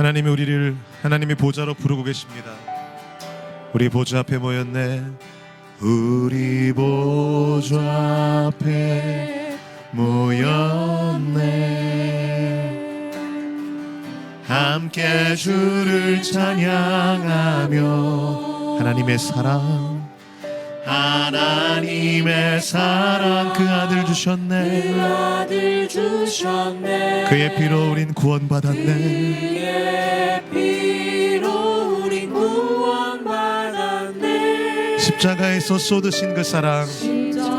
하나님이 우리를 하나님의 보좌로 부르고 계십니다. 우리 보좌 앞에 모였네. 우리 보좌 앞에 모였네. 함께 주를 찬양하며 하나님의 사랑, 하나님의 사랑, 그 아들 주셨네. 그 아들 주셨네. 그의 피로 우린 구원받았네. 그의 피로 우린 구원받았네. 십자가에서 쏟으신 그 사랑, 십자가에서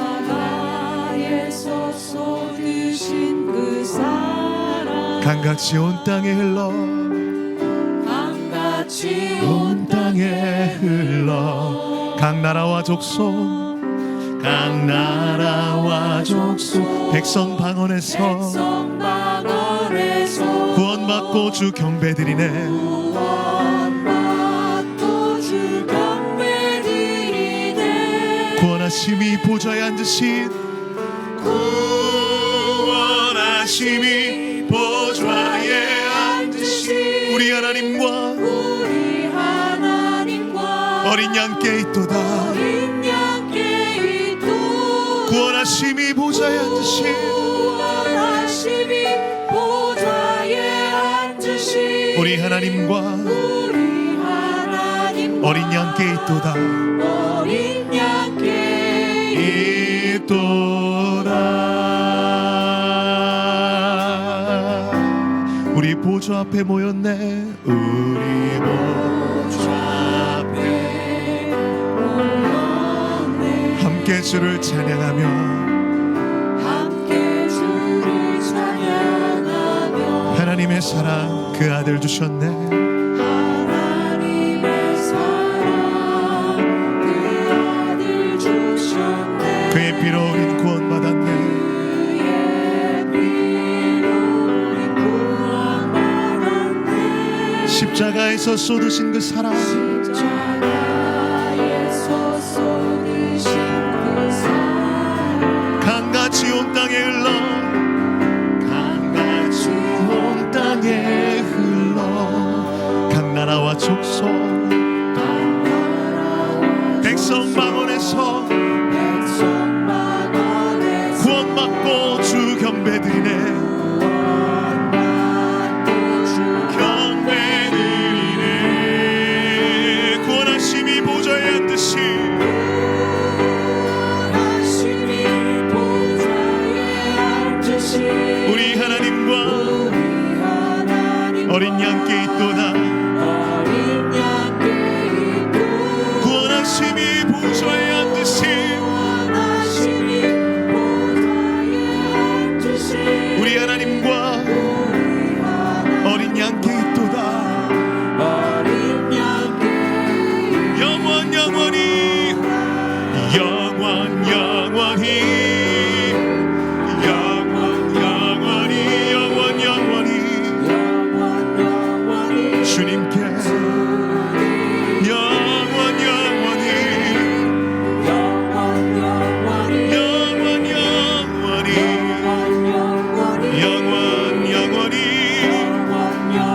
쏟으신 그 사랑, 강같이 온 땅에 흘러, 강같이 온 땅에 흘러. 각 나라와 족속, 각 나라와 족속, 백성 방언에서 구원받고 주 경배드리네. 구원받고 주 경배드리네. 구원하심이 보좌에 앉으신, 구원하심이 보좌에 앉으신 우리 하나님과 어린 양께 있도다. 어린 양께 있도다. 구원하심이 보좌에 앉으신, 구원하심이 보좌에 앉으신 우리 하나님과 어린 양께 있도다. 어린 양께 있도다. 우리 보좌 앞에 모였네. 우리 보좌 앞에 모였네. 함께 주를 찬양하며, 함께 주를 찬양하며 하나님의 사랑, 그 아들 주셨네. 하나님의 사랑, 그 아들 주셨네. 그의 피로 우린 구원받았네. 십자가에서 쏟으신 그 사랑, 십자가에서 쏟으신 그 사랑, 강같이 온 땅에 흘러, 강같이 온 땅에 흘러. 각 나라와 족속, 백성 방언에서 구원받고 주 경배드리네. 우리 하나님과 어린 양께 있도다. 구원하심이 보좌에 앉으신 우리 하나님과 어린 양께 있도다. 영원 영원히, 영원 영원히, 주님께 영원 영원히, 영원 영원히, 영원 영원히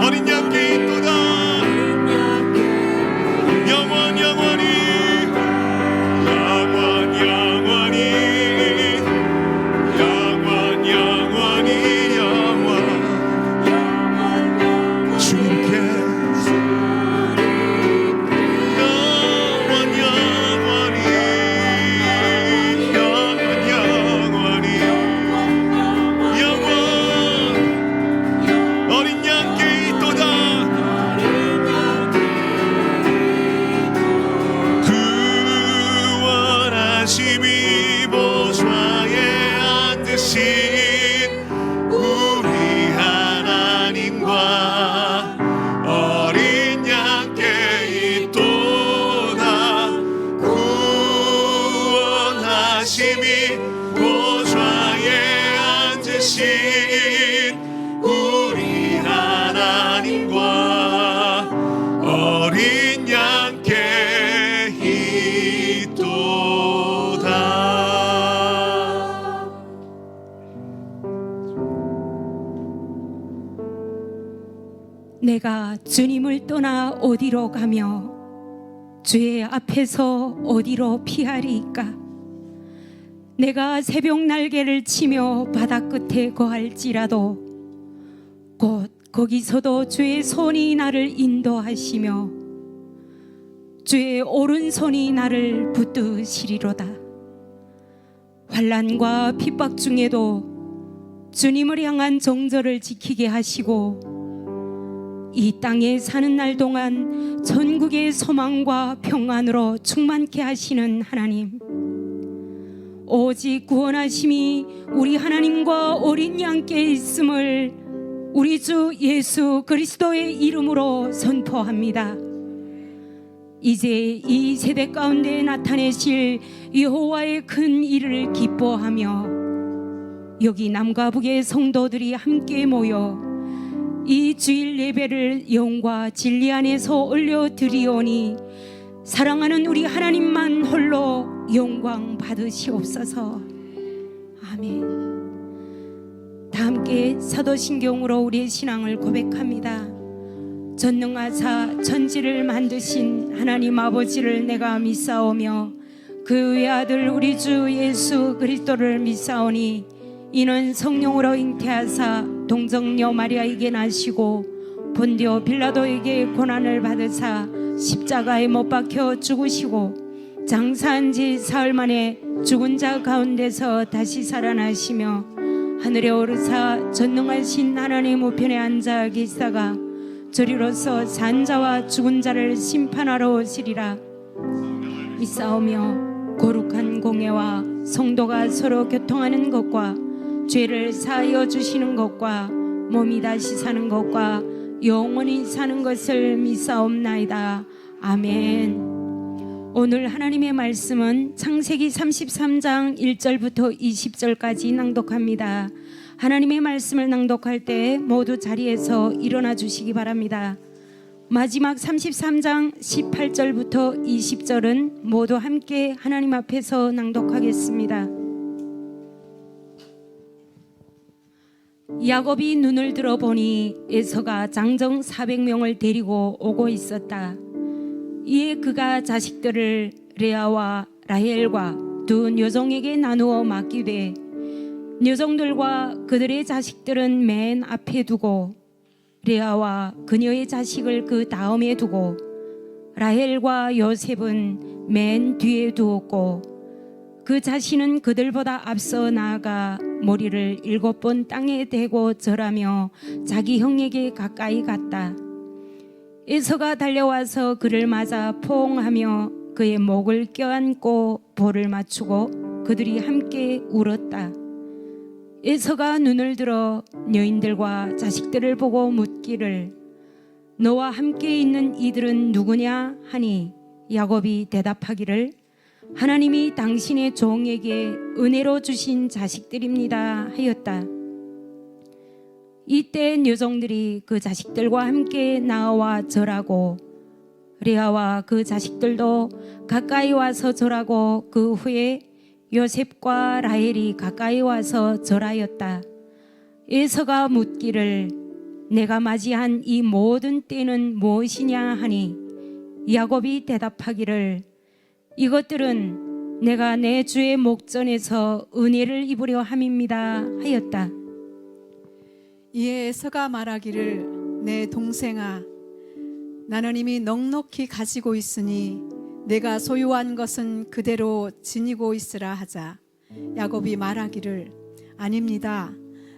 어린 양께 있도다. 영원 영원히, 영원 영원히, 영원 영원히, 영원 주님께 우리 하나님과 어린 양께 있도다. 구원하심이 보좌에 앉으신 우리 하나님과 어린 양께 있도다. 내 내가 주님을 떠나 어디로 가며 주의 앞에서 어디로 피하리이까? 내가 새벽 날개를 치며 바다 끝에 거할지라도 곧 거기서도 주의 손이 나를 인도하시며 주의 오른손이 나를 붙드시리로다. 환난과 핍박 중에도 주님을 향한 정절을 지키게 하시고 이 땅에 사는 날 동안 전국의 소망과 평안으로 충만케 하시는 하나님, 오직 구원하심이 우리 하나님과 어린 양께 있음을 우리 주 예수 그리스도의 이름으로 선포합니다. 이제 이 세대 가운데 나타내실 여호와의 큰 일을 기뻐하며 여기 남과 북의 성도들이 함께 모여 이 주일 예배를 영과 진리 안에서 올려드리오니 사랑하는 우리 하나님만 홀로 영광 받으시옵소서. 아멘. 다 함께 사도신경으로 우리의 신앙을 고백합니다. 전능하사 천지를 만드신 하나님 아버지를 내가 믿사오며 그 외아들 우리 주 예수 그리스도를 믿사오니 이는 성령으로 잉태하사 동정녀 마리아에게 나시고 본디오 빌라도에게 고난을 받으사 십자가에 못 박혀 죽으시고 장사한 지 사흘 만에 죽은 자 가운데서 다시 살아나시며 하늘에 오르사 전능하신 하나님 우편에 앉아 계시다가 저리로서 산 자와 죽은 자를 심판하러 오시리라. 믿사오며 거룩한 공예와 성도가 서로 교통하는 것과 죄를 사하여 주시는 것과 몸이 다시 사는 것과 영원히 사는 것을 믿사옵나이다. 아멘. 오늘 하나님의 말씀은 창세기 33장 1절부터 20절까지 낭독합니다. 하나님의 말씀을 낭독할 때 모두 자리에서 일어나 주시기 바랍니다. 마지막 33장 18절부터 20절은 모두 함께 하나님 앞에서 낭독하겠습니다. 야곱이 눈을 들어보니 에서가 장정 400명을 데리고 오고 있었다. 이에 그가 자식들을 레아와 라헬과 두 여종에게 나누어 맡기되 여종들과 그들의 자식들은 맨 앞에 두고 레아와 그녀의 자식을 그 다음에 두고 라헬과 요셉은 맨 뒤에 두었고 그 자신은 그들보다 앞서 나아가 머리를 7번 땅에 대고 절하며 자기 형에게 가까이 갔다. 에서가 달려와서 그를 맞아 포옹하며 그의 목을 껴안고 볼을 맞추고 그들이 함께 울었다. 에서가 눈을 들어 여인들과 자식들을 보고 묻기를 너와 함께 있는 이들은 누구냐 하니 야곱이 대답하기를 하나님이 당신의 종에게 은혜로 주신 자식들입니다 하였다. 이때 여종들이 그 자식들과 함께 나와 절하고 레아와 그 자식들도 가까이 와서 절하고 그 후에 요셉과 라헬이 가까이 와서 절하였다. 에서가 묻기를 내가 맞이한 이 모든 때는 무엇이냐 하니 야곱이 대답하기를 이것들은 내가 내 주의 목전에서 은혜를 입으려 함입니다 하였다. 이에 에서가 말하기를 내 동생아 나는 이미 넉넉히 가지고 있으니 내가 소유한 것은 그대로 지니고 있으라 하자. 야곱이 말하기를 아닙니다.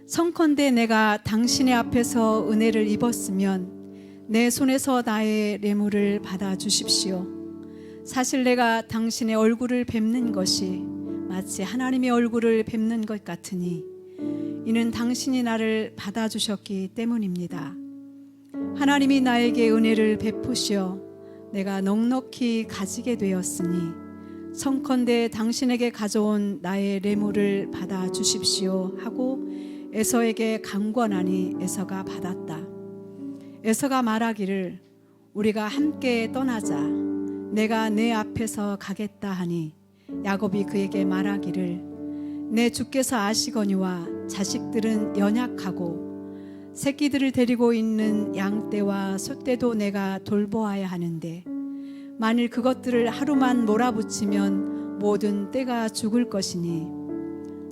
성컨대 내가 당신의 앞에서 은혜를 입었으면 내 손에서 나의 뇌물을 받아 주십시오. 사실 내가 당신의 얼굴을 뵙는 것이 마치 하나님의 얼굴을 뵙는 것 같으니 이는 당신이 나를 받아주셨기 때문입니다. 하나님이 나에게 은혜를 베푸시어 내가 넉넉히 가지게 되었으니 성컨대 당신에게 가져온 나의 뇌물을 받아주십시오 하고 에서에게 강권하니 에서가 받았다. 에서가 말하기를 우리가 함께 떠나자. 내가 내 앞에서 가겠다 하니 야곱이 그에게 말하기를 내 주께서 아시거니와 자식들은 연약하고 새끼들을 데리고 있는 양떼와 소떼도 내가 돌보아야 하는데 만일 그것들을 하루만 몰아붙이면 모든 떼가 죽을 것이니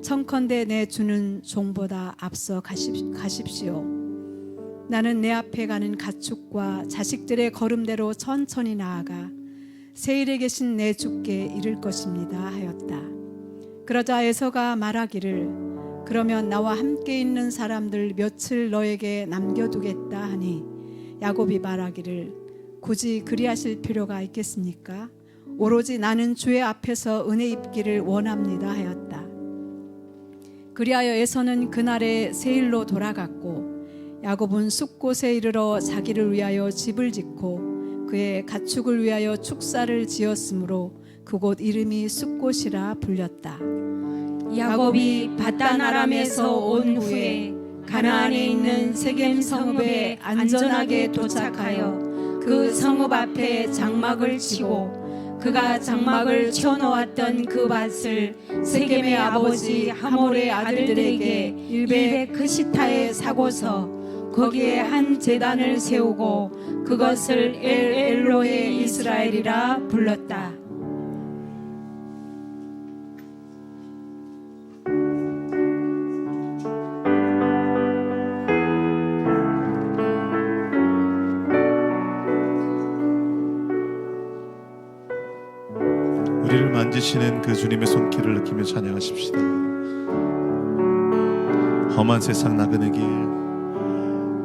청컨대 내 주는 종보다 앞서 가십시오. 나는 내 앞에 가는 가축과 자식들의 걸음대로 천천히 나아가 세일에 계신 내 주께 이를 것입니다 하였다. 그러자 에서가 말하기를 그러면 나와 함께 있는 사람들 며칠 너에게 남겨두겠다 하니 야곱이 말하기를 굳이 그리하실 필요가 있겠습니까? 오로지 나는 주의 앞에서 은혜 입기를 원합니다 하였다. 그리하여 에서는 그날에 세일로 돌아갔고 야곱은 숲곳에 이르러 자기를 위하여 집을 짓고 그의 가축을 위하여 축사를 지었으므로 그곳 이름이 숲곳이라 불렸다. 야곱이 바단 아람에서 온 후에 가나안에 있는 세겜 성읍에 안전하게 도착하여 그 성읍 앞에 장막을 치고 그가 장막을 쳐놓았던 그 밭을 세겜의 아버지 하몰의 아들들에게 일베 크시타에 사고서 거기에 한 제단을 세우고 그것을 엘로헤 이스라엘이라 불렀다. 우리를 만지시는 그 주님의 손길을 느끼며 찬양하십시다. 험한 세상 나그네 길,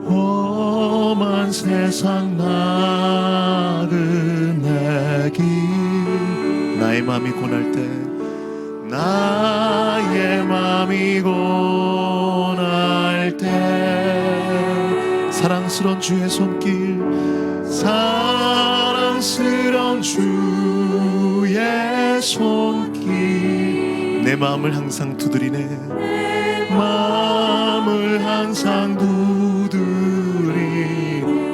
험한 세상 나그네 길, 나의 마음이 고날 때, 나의 마음이 고날 때, 사랑스러운 주의 손길, 사랑스러운 주의 손길, 내 마음을 항상 두드리네, 마음을 항상 두드리.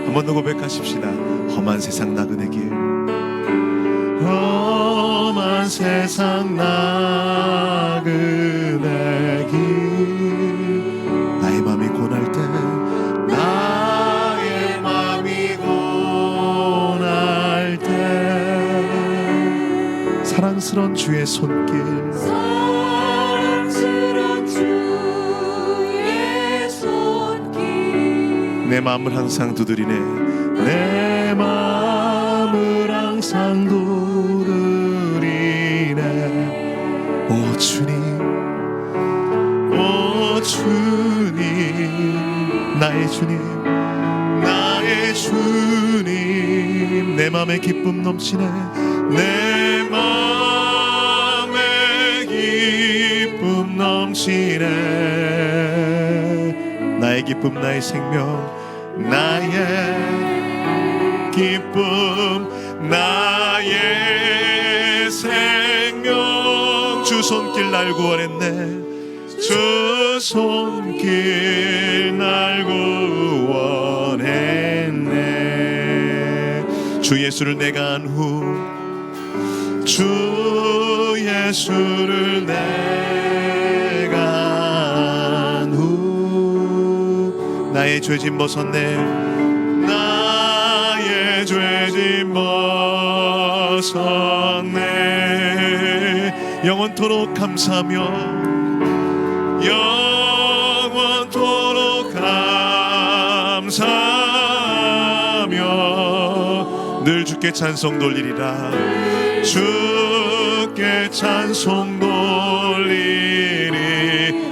한 번 더 고백하십시다. 험한 세상 나그네 길, 험한 세상 나그네 길, 나의 마음이 고날 때, 나의 마음이 고날 때, 사랑스러운 주의 손길, 사랑스러운 주의 손길, 내 마음을 항상 두드리네, 내 마음을 항상 두드리네. 오 주님, 오 주님, 나의 주님, 나의 주님, 내 마음에 기쁨 넘치네, 내 마음에 기쁨 넘치네. 나의 기쁨, 나의 생명, 나의 기쁨, 나의 생명. 주 손길 날 구원했네, 주 손길 날 구원했네. 주 예수를 내가 안 후, 주 예수를 내가 안 후, 나의 죄짐 벗었네, 나의 죄짐 벗었네. 영원토록 감사하며, 영원토록 감사하며 늘 주께 찬송 돌리리라, 주께 찬송 돌리리.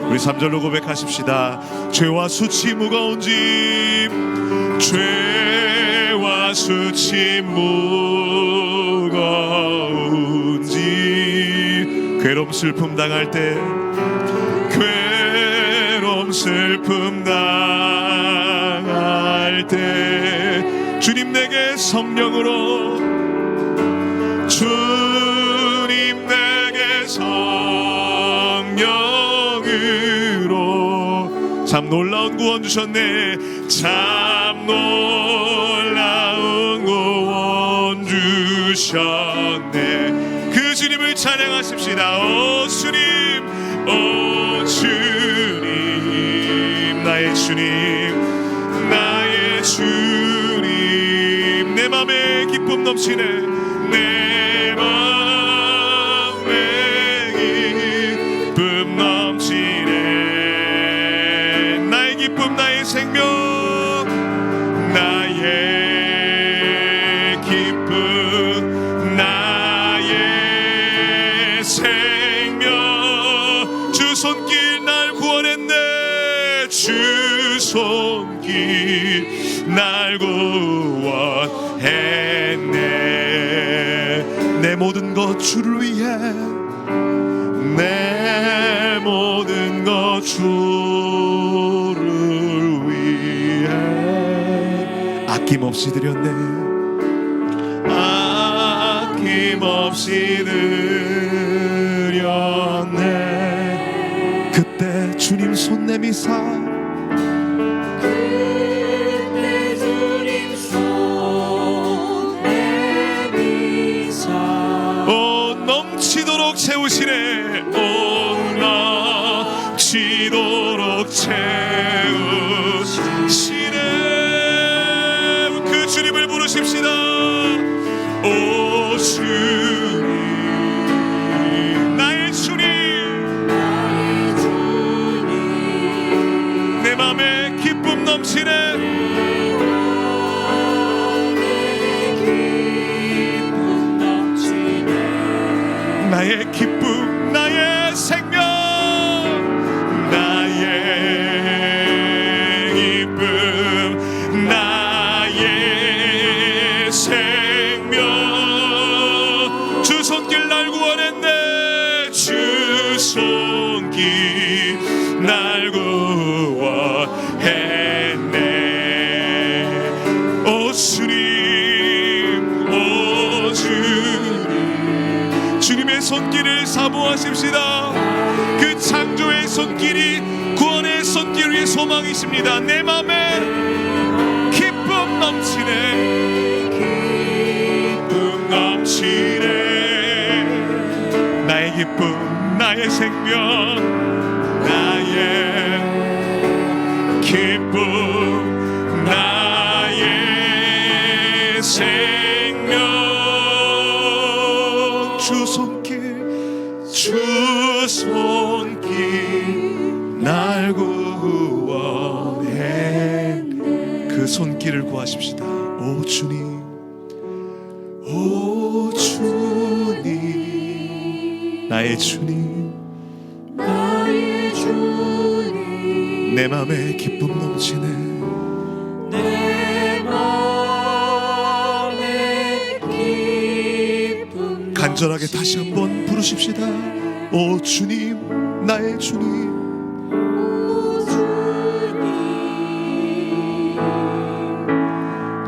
우리 3절로 고백하십시다. 죄와 수치 무거운 짐, 죄와 수치 무거운 짐, 괴로움 슬픔 당할 때, 괴로움 슬픔 당할 때, 주님 내게 성령으로, 주님 내게 성령으로 참 놀라운 구원 주셨네, 참 놀라운 구원 주셨네. 그 주님을 찬양하십시다. 오 주님, 오 주님, 나의 주님, 주님 내 맘에 기쁨 넘치네 내 맘에 기쁨 넘치네 나의 기쁨 나의 생명 나의 기쁨 나의 생명 주 손길 날 구원했네 주 손길 날 구원했네 내 모든 것 주를 위해 내 모든 것 주를 위해 아낌없이 드렸네 아낌없이 드렸네 그때 주님 손 내미사 넘치도록 채우시네 넘치도록 채우시네 그 주님을 부르십시다 오 주님 나의 주님 내 맘에 기쁨 넘치네 나의 기쁨 나의 생명 나의 기쁨 나의 생명 주 손길 날 구원했네 주 손길 날 구원했네 오 주님 오 주님 주님의 손길을 사모하십시다 그 창조의 손길이 구원의 손길 위에 소망이십니다 내 맘에 기쁨 넘치네 기쁨 넘치네 나의 기쁨 나의 생명 나의 기쁨 나의 생명 주 손길 날 구원해 그 손길을 구하십시다 오 주님 오 주님 나의 주님 나의 주님 내 맘에 기쁨 넘치네 내 맘에 기쁨 간절하게 다시 한번 부르십시다 오 주님 나의 주님 오 주님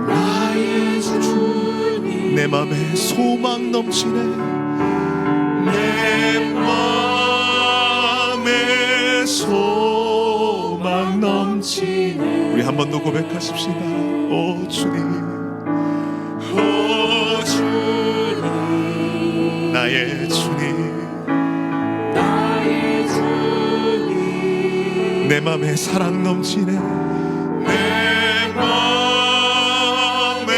나의 주님 내 맘에 소망 넘치네 내 맘에 소망 넘치네 우리 한 번 더 고백하십시다 오 주님 오 주님 나의 주님 내 맘에 사랑 넘치네 내 맘에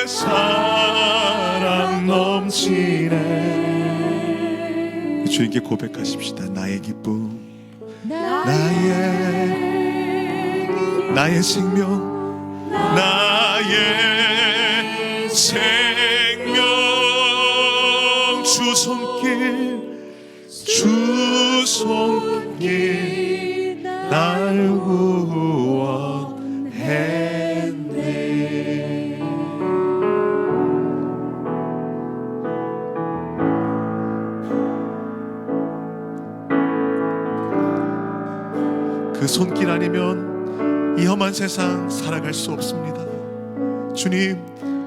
사랑 넘치네 주님께 고백하십시다 나의 기쁨 나의 생명 나의 생명 주 손길 날 구원했네 그 손길 아니면 이 험한 세상 살아갈 수 없습니다 주님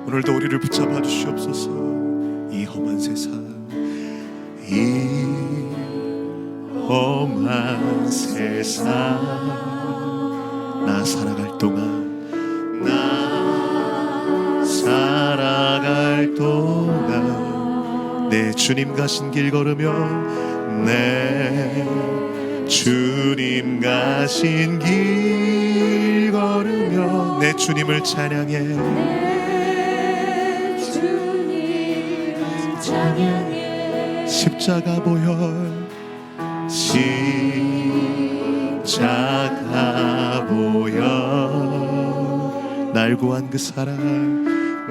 오늘도 우리를 붙잡아 주시옵소서 이 험한 세상 이 험한 세상 나 살아갈 동안 내 주님 가신 길 걸으며 내 주님 가신 길 걸으며 내 주님을 찬양해. 내 주님 찬양해. 십자가 보혈 십자가 보혈 날 구한 그 사랑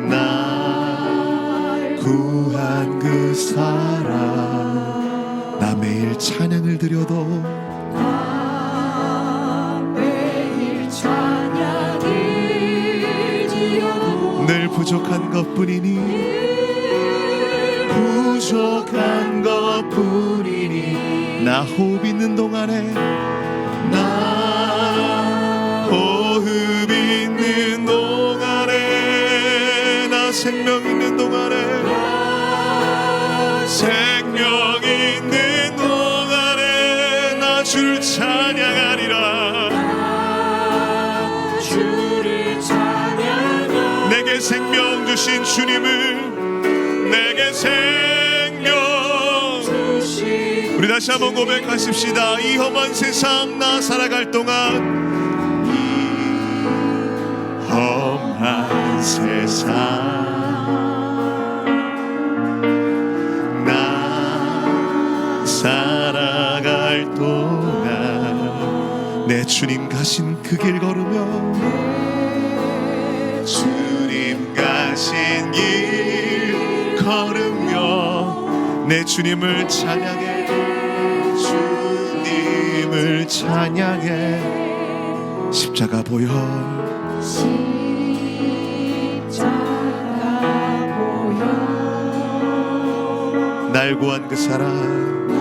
날 구한 그 사랑 나 매일 찬양을 드려도 매일 찬양을 드려도 늘 부족한 것뿐이니 부족한 것뿐이니 나 호흡 있는 동안에 나 호흡 있는 동안에 나 생명 있는 동안에 생명 있는 동안에 나 주를 찬양하리라. 주를 찬양하리라. 내게 생명 주신 주님을 내게 생명 주신 우리 다시 한번 고백하십시다. 이 험한 세상 나 살아갈 동안 이 험한 세상 나 살아갈 동안 내 주님 가신 그 길 걸으며 주님 가신 길 걸으며 내 주님을 찬양해. 주님을 찬양해. 십자가 보혈 십자가 보혈 날 구한 그 사랑 날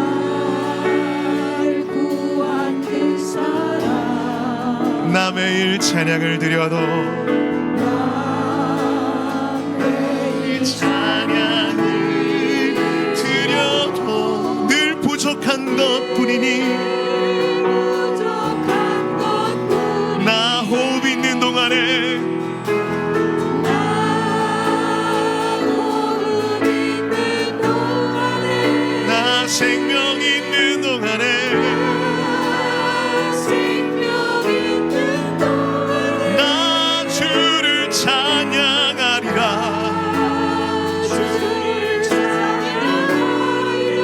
구한 그 사랑 나 매일 찬양을 드려도 매일 찬양을 드려도 늘 부족한 것뿐이니 부족한 것뿐 나 호흡 있는 동안에 호흡 있는 동안에 나 생명 있는 동안에 생명 있는 동안에 나 주를 찬양하리라. 주를 찬양하리라.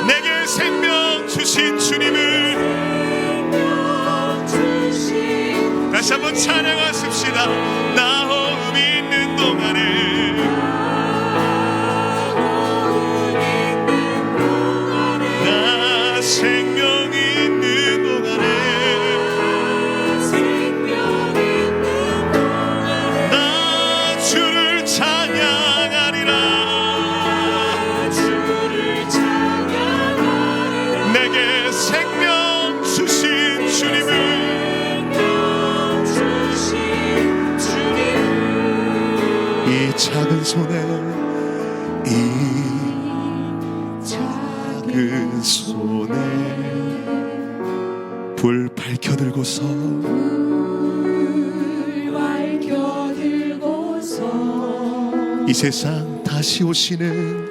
내게 생명 주신 주님을 생명 주신 다시 한번 찬양하십시다. 나 호흡 있는 동안에 나 생명 있는 동안에 생명 있는 동안에 나 주를 찬양하리라. 주를 찬양하리라. 내게 생명 주신 주님을 생명 주신 주님 이 작은 손에 이 작은 손에 불 밝혀들고서 불 밝혀 들고서 이 세상 다시 오시는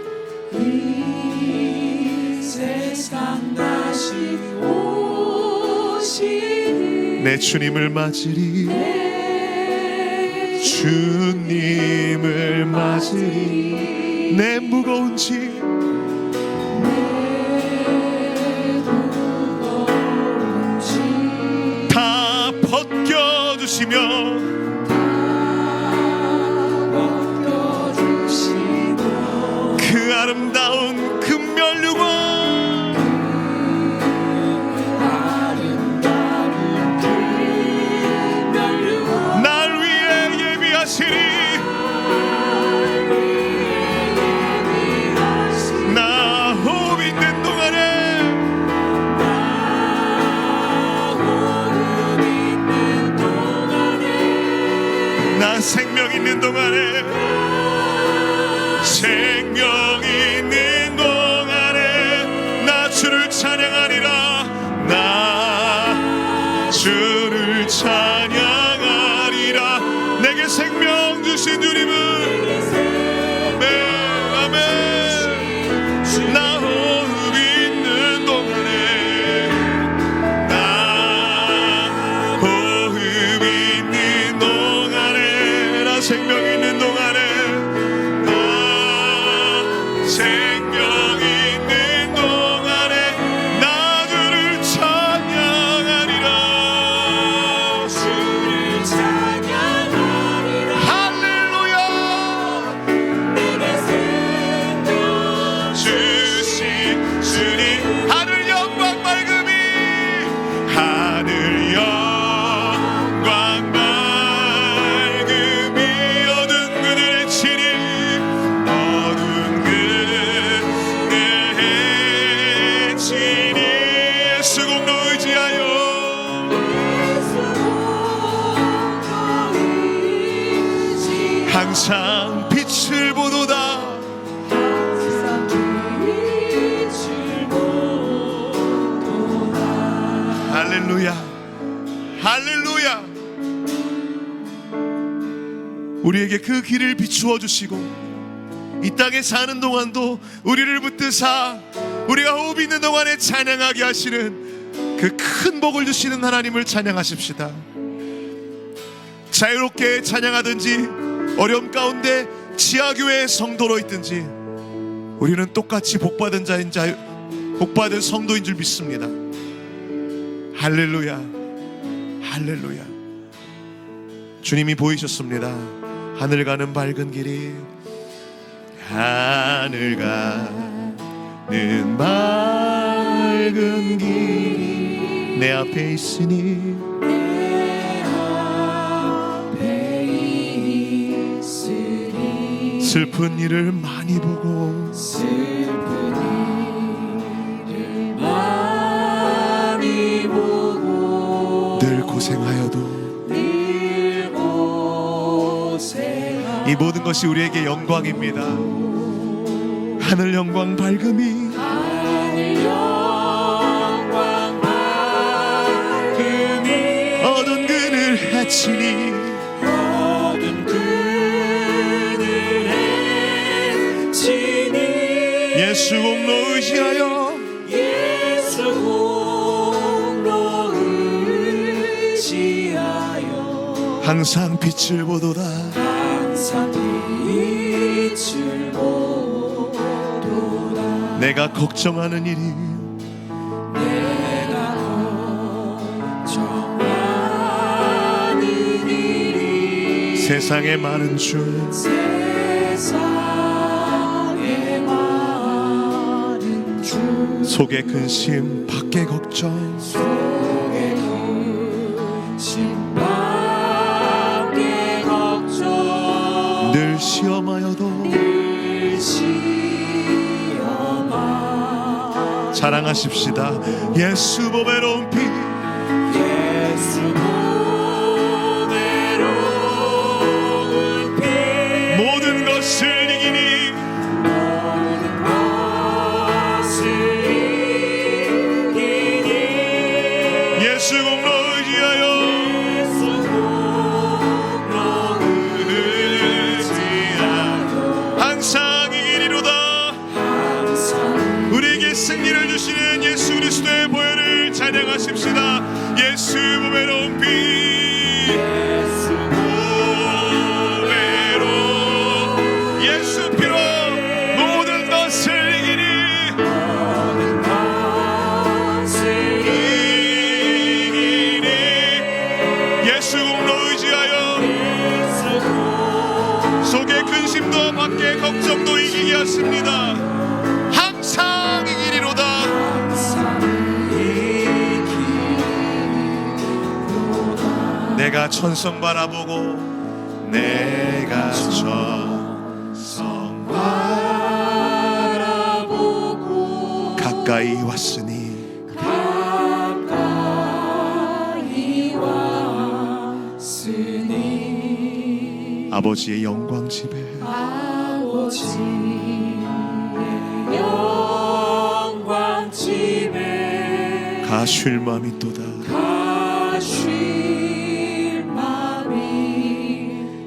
이 세상 다시 오시는 내 주님을 맞으리. 내 주님을 맞으리. 내 무거운 짐 무거운 짐 다 벗겨주시며 벗겨주시고 그 아름다운 금면류관 아름다운 금면류관 날 위해 예비하시리. 나 호흡 있는 동안에 호흡 있는 동안에 나 생명 있는 동안에 생명 있는 동안에 나 주를 찬양하리라. 나 주를 찬양하리라. 내게 생명 주신 주님을 아멘. 나 호흡 있는 동안에 할렐루야, 할렐루야. 우리에게 그 길을 비추어 주시고 이 땅에 사는 동안도 우리를 붙드사 우리가 호흡 있는 동안에 찬양하게 하시는 그 큰 복을 주시는 하나님을 찬양하십시다. 자유롭게 찬양하든지 어려움 가운데 지하교회 성도로 있든지 우리는 똑같이 복받은 자인 복받은 성도인 줄 믿습니다. 할렐루야, 할렐루야. 주님이 보이셨습니다. 하늘 가는 밝은 길이, 하늘 가는 밝은 길이 내 앞에 있으니 슬픈 일을 많이 보고 늘 고생하여도 이 모든 것이 우리에게 영광입니다. 하늘 영광 밝음이 어두운 그늘 헤치니 예수 공로 의지하여 항상 빛을 보도다. 내가 걱정하는 일이 세상에 많은 줄 속에 근심 밖에 걱정 늘 시험하여도 자랑하십시다. 예수 보배로운 피 모든 것을 이기니 예수 공로 의지하여 항상 이기리로다. 우리에게 승리를 주시는 예수 그리스도의 보혈을 찬양하십시다. 예수 보배로운 피 예수 피로 모든 것을 이기니 예수 공로 의지하여 속에 근심도 밖에 걱정도 이기게 하십니다. 항상 이기리로다. 내가 천성 바라보고 내가 천성 바라보고 가까이 왔으니 아버지의 영광 집에 가 쉴 맘이 또다.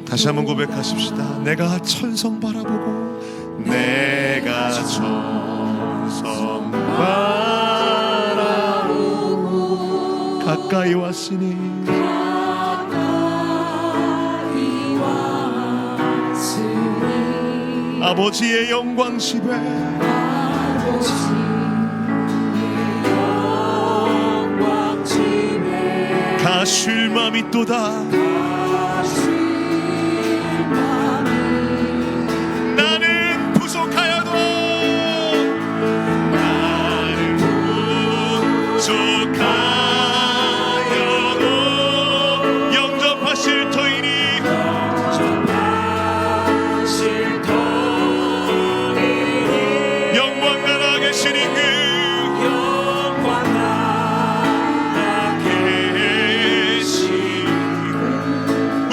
다시 한번 고백하십시다. 내가 천성 바라보고 내가 천성 바라보고 가까이 왔으니 아버지의 영광 집에 가 쉴 맘이 또다. 나는 부족하여도 영접하실 터이니 영광 나라 계시는 그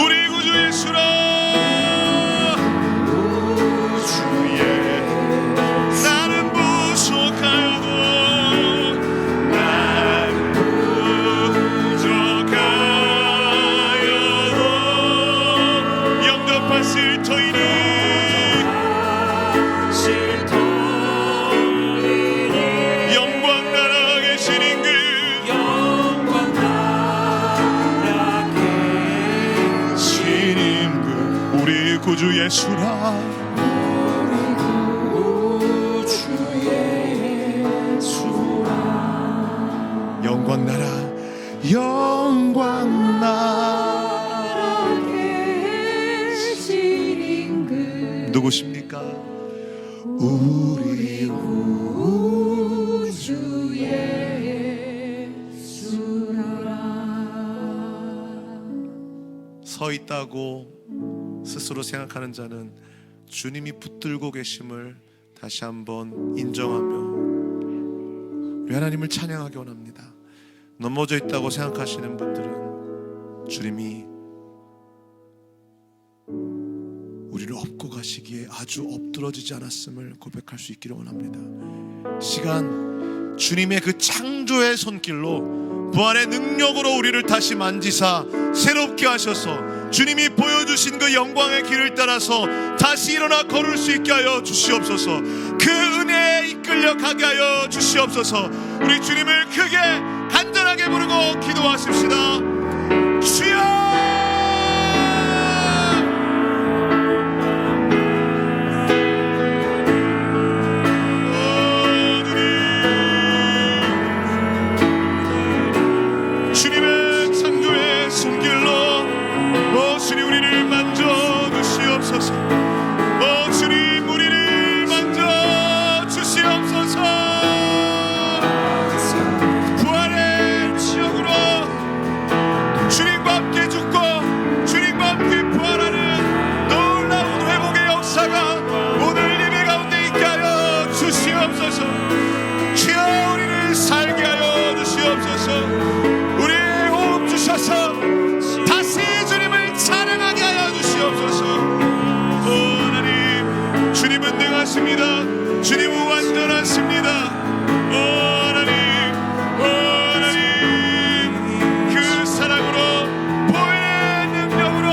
우리 구주 예수라. 나는 부족하여도 구주 예수라. 영광 나라 영광 나라 누구십니까? 우리 구주 예수라. 서 있다고 스스로 생각하는 자는 주님이 붙들고 계심을 다시 한번 인정하며 우리 하나님을 찬양하기 원합니다. 넘어져 있다고 생각하시는 분들은 주님이 우리를 업고 가시기에 아주 엎드러지지 않았음을 고백할 수 있기를 원합니다. 시간 주님의 그 창조의 손길로 부활의 능력으로 우리를 다시 만지사 새롭게 하셔서 주님이 보여주신 그 영광의 길을 따라서 다시 일어나 걸을 수 있게 하여 주시옵소서. 그 은혜에 이끌려 가게 하여 주시옵소서. 우리 주님을 크게 간절하게 부르고 기도하십시다. 주여! 주님의 창조의 손길로 주님 우리를 만져 주시옵소서. 주님 우리를 만져 주시옵소서. 부활의 지역으로 주님과 함께 죽고 주님과 함께 부활하는 놀라운 회복의 역사가 오늘 예배 가운데 있게 하여 주시옵소서. 주여 우리를 살게 하여 주시옵소서. 우리의 호흡 주셔서 다시 주님을 찬양하게 하여 주시옵소서. 하나님 주님은 능하십니다. 주님은 완전하십니다. 하나님 그 사랑으로 보혈의 능력으로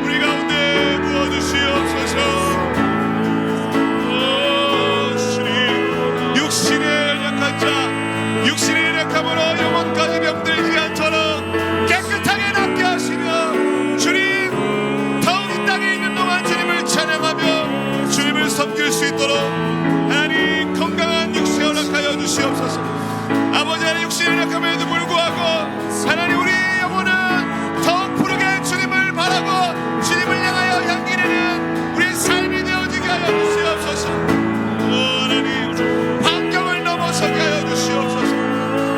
우리 가운데 부어주시옵소서. 주님 육신의 연약한 자 육신의 연약함으로 영혼까지 병들지 않도록 깨끗하게 낫게 하시며 주님 더욱 이 땅에 있는 동안 주님을 찬양하며 주님을 섬길 수 있도록 하나님 건강한 육신 허락하여 주시옵소서. 아버지 하나님 육신의 연약함에도 불구하고 하나님 우리의 영혼은 더욱 푸르게 주님을 바라고 주님을 향하여 향기 내는 우리의 삶이 되어지게 하여 주시옵소서. 하나님 환경을 넘어서게 하여 주시옵소서.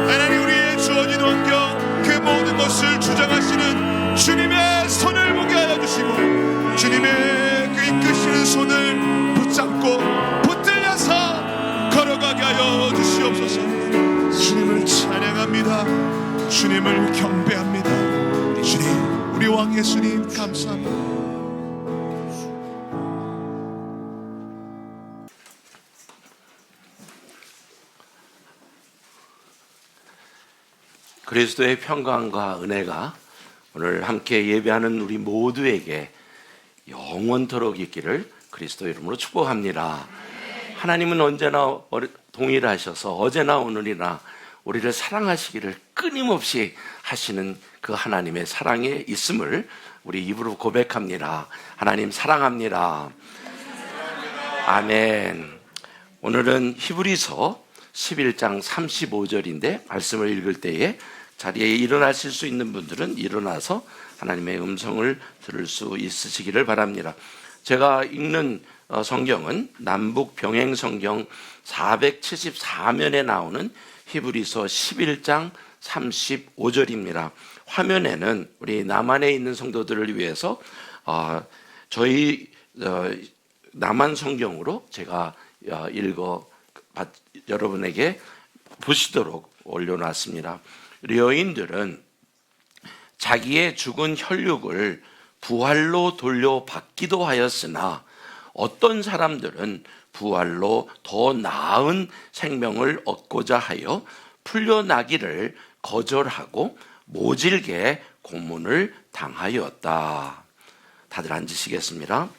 하나님 우리의 주어진 환경 그 모든 것을 주장하시는 주님의 손을 보게 하여 주시고 주님의 그 이끄시는 손을 붙잡고 붙들려서 걸어가게 하여 주시옵소서. 주님을 찬양합니다. 주님을 경배합니다. 주님 우리 왕 예수님 감사합니다. 그리스도의 평강과 은혜가 오늘 함께 예배하는 우리 모두에게 영원토록 있기를 그리스도 이름으로 축복합니다. 하나님은 언제나 동일하셔서 어제나 오늘이나 우리를 사랑하시기를 끊임없이 하시는 그 하나님의 사랑에 있음을 우리 입으로 고백합니다. 하나님 사랑합니다. 아멘. 오늘은 히브리서 11장 35절인데 말씀을 읽을 때에 자리에 일어나실 수 있는 분들은 일어나서 하나님의 음성을 들을 수 있으시기를 바랍니다. 제가 읽는 성경은 남북 병행 성경 474면에 나오는 히브리서 11장 35절입니다. 화면에는 우리 남한에 있는 성도들을 위해서 저희 남한 성경으로 제가 읽어 여러분에게 보시도록 올려놨습니다. 여인들은 자기의 죽은 혈육을 부활로 돌려받기도 하였으나 어떤 사람들은 부활로 더 나은 생명을 얻고자 하여 풀려나기를 거절하고 모질게 고문을 당하였다. 다들 앉으시겠습니다.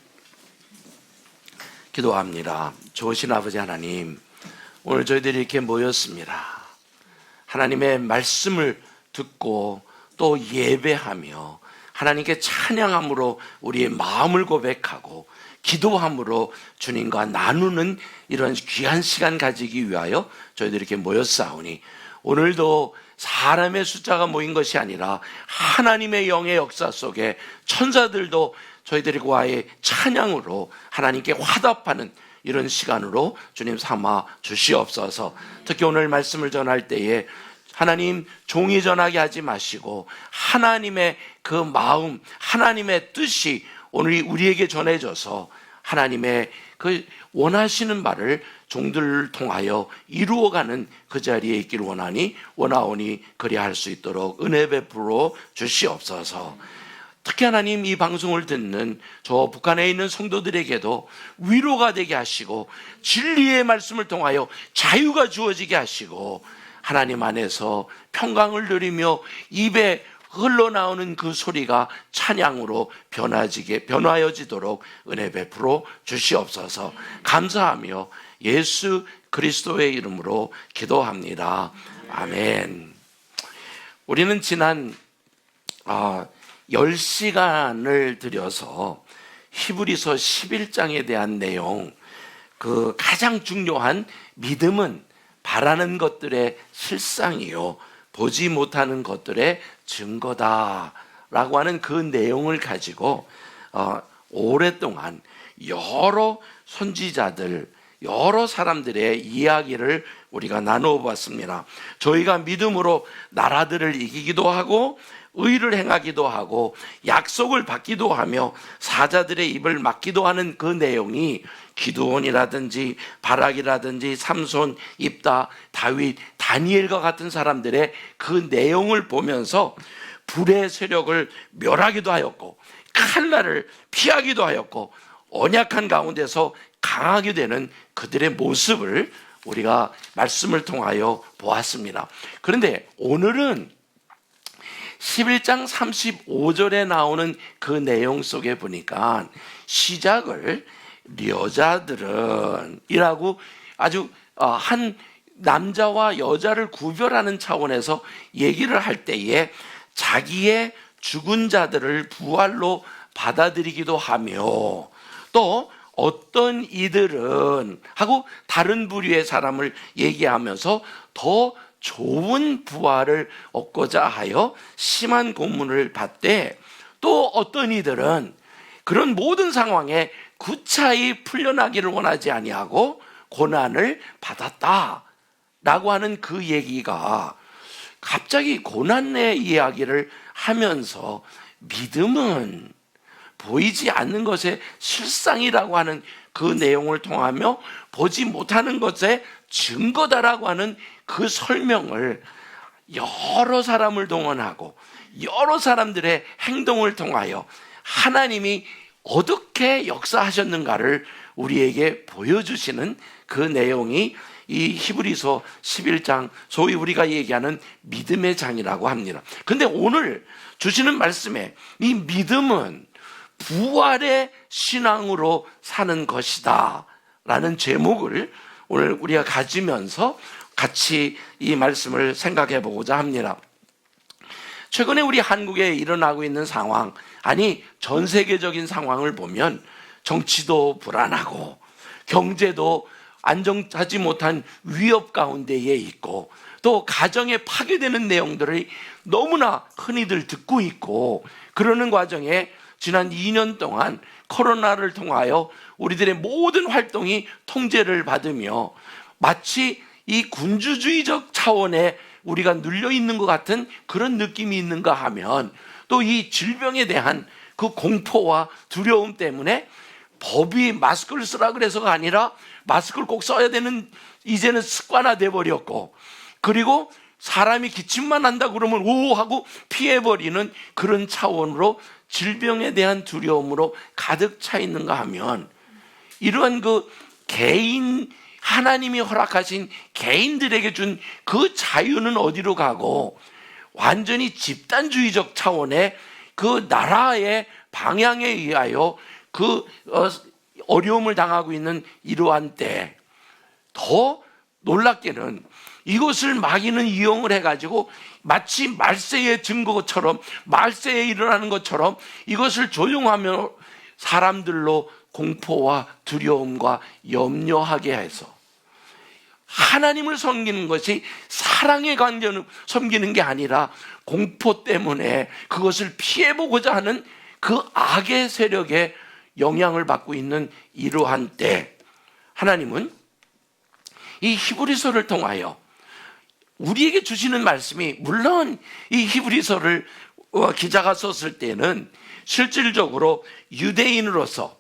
기도합니다. 좋으신 아버지 하나님, 오늘 저희들이 이렇게 모였습니다. 하나님의 말씀을 듣고 또 예배하며 하나님께 찬양함으로 우리의 마음을 고백하고 기도함으로 주님과 나누는 이런 귀한 시간 가지기 위하여 저희들이 이렇게 모였사오니, 오늘도 사람의 숫자가 모인 것이 아니라 하나님의 영의 역사 속에 천사들도 저희들과의 찬양으로 하나님께 화답하는 이런 시간으로 주님 삼아 주시옵소서. 특히 오늘 말씀을 전할 때에 하나님 종이 전하게 하지 마시고 하나님의 그 마음, 하나님의 뜻이 오늘 우리에게 전해져서 하나님의 그 원하시는 바를 종들을 통하여 이루어가는 그 자리에 있기를 원하오니 그리할 수 있도록 은혜 베풀어 주시옵소서. 특히 하나님, 이 방송을 듣는 저 북한에 있는 성도들에게도 위로가 되게 하시고 진리의 말씀을 통하여 자유가 주어지게 하시고 하나님 안에서 평강을 누리며 입에 흘러나오는 그 소리가 찬양으로 변화여지도록 은혜 베풀어 주시옵소서. 감사하며 예수 그리스도의 이름으로 기도합니다. 아멘. 우리는 지난 10시간을 들여서 히브리서 11장에 대한 내용, 그 가장 중요한 믿음은 바라는 것들의 실상이요 보지 못하는 것들의 증거다라고 하는 그 내용을 가지고 오랫동안 여러 선지자들, 여러 사람들의 이야기를 우리가 나누어 봤습니다. 저희가 믿음으로 나라들을 이기기도 하고 의를 행하기도 하고 약속을 받기도 하며 사자들의 입을 막기도 하는 그 내용이 기드온이라든지 바락이라든지 삼손, 입다, 다윗, 다니엘과 같은 사람들의 그 내용을 보면서 불의 세력을 멸하기도 하였고 칼날을 피하기도 하였고 언약한 가운데서 강하게 되는 그들의 모습을 우리가 말씀을 통하여 보았습니다. 그런데 오늘은 11장 35절에 나오는 그 내용 속에 보니까 시작을 여자들은 이라고 아주 한 남자와 여자를 구별하는 차원에서 얘기를 할 때에 자기의 죽은 자들을 부활로 받아들이기도 하며 또 어떤 이들은 하고 다른 부류의 사람을 얘기하면서 더 좋은 부활을 얻고자 하여 심한 고문을 받되 또 어떤 이들은 그런 모든 상황에 구차히 풀려나기를 원하지 아니하고 고난을 받았다라고 하는 그 얘기가 갑자기 고난의 이야기를 하면서 믿음은 보이지 않는 것의 실상이라고 하는 그 내용을 통하며 보지 못하는 것의 증거다라고 하는 그 설명을 여러 사람을 동원하고 여러 사람들의 행동을 통하여 하나님이 어떻게 역사하셨는가를 우리에게 보여주시는 그 내용이 이 히브리서 11장, 소위 우리가 얘기하는 믿음의 장이라고 합니다. 근데 오늘 주시는 말씀에 이 믿음은 부활의 신앙으로 사는 것이다 라는 제목을 오늘 우리가 가지면서 같이 이 말씀을 생각해 보고자 합니다. 최근에 우리 한국에 일어나고 있는 상황, 아니 전 세계적인 상황을 보면 정치도 불안하고 경제도 안정하지 못한 위협 가운데에 있고 또 가정에 파괴되는 내용들을 너무나 흔히들 듣고 있고, 그러는 과정에 지난 2년 동안 코로나를 통하여 우리들의 모든 활동이 통제를 받으며 마치 이 군주주의적 차원에 우리가 눌려 있는 것 같은 그런 느낌이 있는가 하면, 또 이 질병에 대한 그 공포와 두려움 때문에 법이 마스크를 쓰라 그래서가 아니라 마스크를 꼭 써야 되는 이제는 습관화돼 버렸고, 그리고 사람이 기침만 한다 그러면 오 하고 피해버리는 그런 차원으로 질병에 대한 두려움으로 가득 차 있는가 하면, 이러한 그 개인, 하나님이 허락하신 개인들에게 준 그 자유는 어디로 가고 완전히 집단주의적 차원의 그 나라의 방향에 의하여 그 어려움을 당하고 있는 이러한 때, 더 놀랍게는 이것을 마귀는 이용을 해가지고 마치 말세의 증거처럼, 말세에 일어나는 것처럼 이것을 조종하며 사람들로 공포와 두려움과 염려하게 해서 하나님을 섬기는 것이 사랑의 관계를 섬기는 게 아니라 공포 때문에 그것을 피해보고자 하는 그 악의 세력에 영향을 받고 있는 이러한 때, 하나님은 이 히브리서를 통하여 우리에게 주시는 말씀이, 물론 이 히브리서를 기자가 썼을 때는 실질적으로 유대인으로서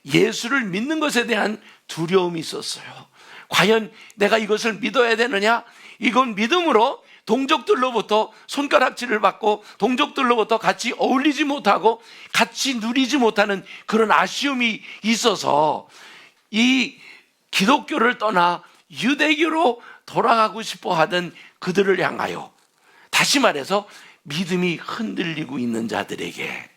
예수를 믿는 것에 대한 두려움이 있었어요. 과연 내가 이것을 믿어야 되느냐? 이건 믿음으로 동족들로부터 손가락질을 받고 동족들로부터 같이 어울리지 못하고 같이 누리지 못하는 그런 아쉬움이 있어서 이 기독교를 떠나 유대교로 돌아가고 싶어 하던 그들을 향하여, 다시 말해서 믿음이 흔들리고 있는 자들에게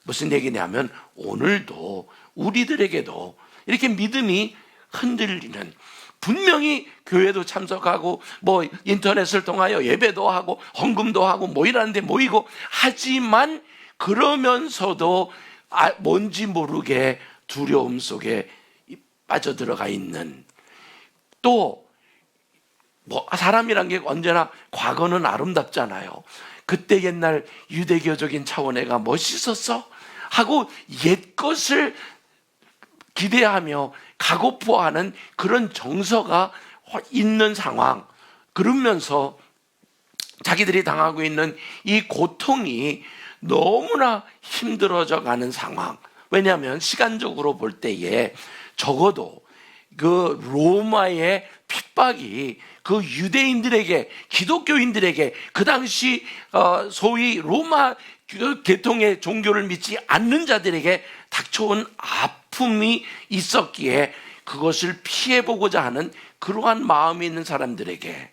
무슨 얘기냐면, 오늘도 우리들에게도 이렇게 믿음이 흔들리는, 분명히 교회도 참석하고 뭐 인터넷을 통하여 예배도 하고 헌금도 하고 모이라는 데 모이고 하지만 그러면서도 뭔지 모르게 두려움 속에 빠져들어가 있는, 또 뭐 사람이란 게 언제나 과거는 아름답잖아요. 그때 옛날 유대교적인 차원애가 멋있었어 하고 옛 것을 기대하며 가고포하는 그런 정서가 있는 상황, 그러면서 자기들이 당하고 있는 이 고통이 너무나 힘들어져 가는 상황. 왜냐하면 시간적으로 볼 때에 적어도 그 로마의 핍박이 그 유대인들에게, 기독교인들에게, 그 당시 소위 로마 계통의 종교를 믿지 않는 자들에게 닥쳐온 아픔이 있었기에 그것을 피해보고자 하는 그러한 마음이 있는 사람들에게,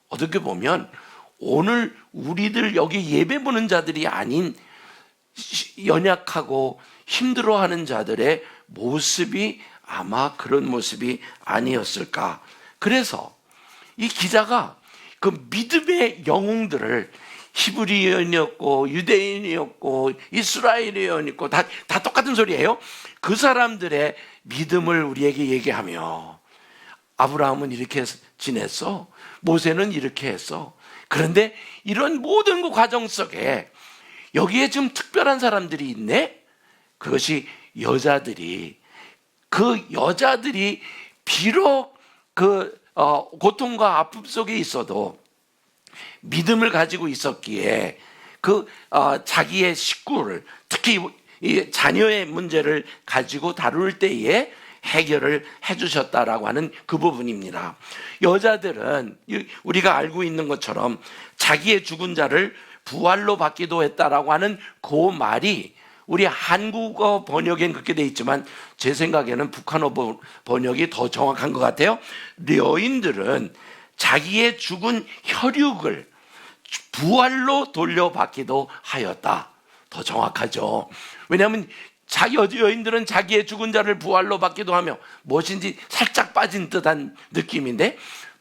어떻게 보면 오늘 우리들 여기 예배 보는 자들이 아닌 연약하고 힘들어하는 자들의 모습이 아마 그런 모습이 아니었을까. 그래서 이 기자가 그 믿음의 영웅들을, 히브리인이었고 유대인이었고 이스라엘이었고 다 똑같은 소리예요. 그 사람들의 믿음을 우리에게 얘기하며, 아브라함은 이렇게 지냈어, 모세는 이렇게 했어. 그런데 이런 모든 그 과정 속에 여기에 좀 특별한 사람들이 있네. 그것이 여자들이, 그 여자들이 비록 그 고통과 아픔 속에 있어도 믿음을 가지고 있었기에 그 자기의 식구를, 특히 이 자녀의 문제를 가지고 다룰 때에 해결을 해주셨다라고 하는 그 부분입니다. 여자들은 우리가 알고 있는 것처럼 자기의 죽은 자를 부활로 받기도 했다라고 하는 그 말이 우리 한국어 번역엔 그렇게 돼 있지만 제 생각에는 북한어 번역이 더 정확한 것 같아요. 여인들은 자기의 죽은 혈육을 부활로 돌려받기도 하였다. 더 정확하죠. 왜냐하면 여인들은 자기의 죽은 자를 부활로 받기도 하며, 무엇인지 살짝 빠진 듯한 느낌인데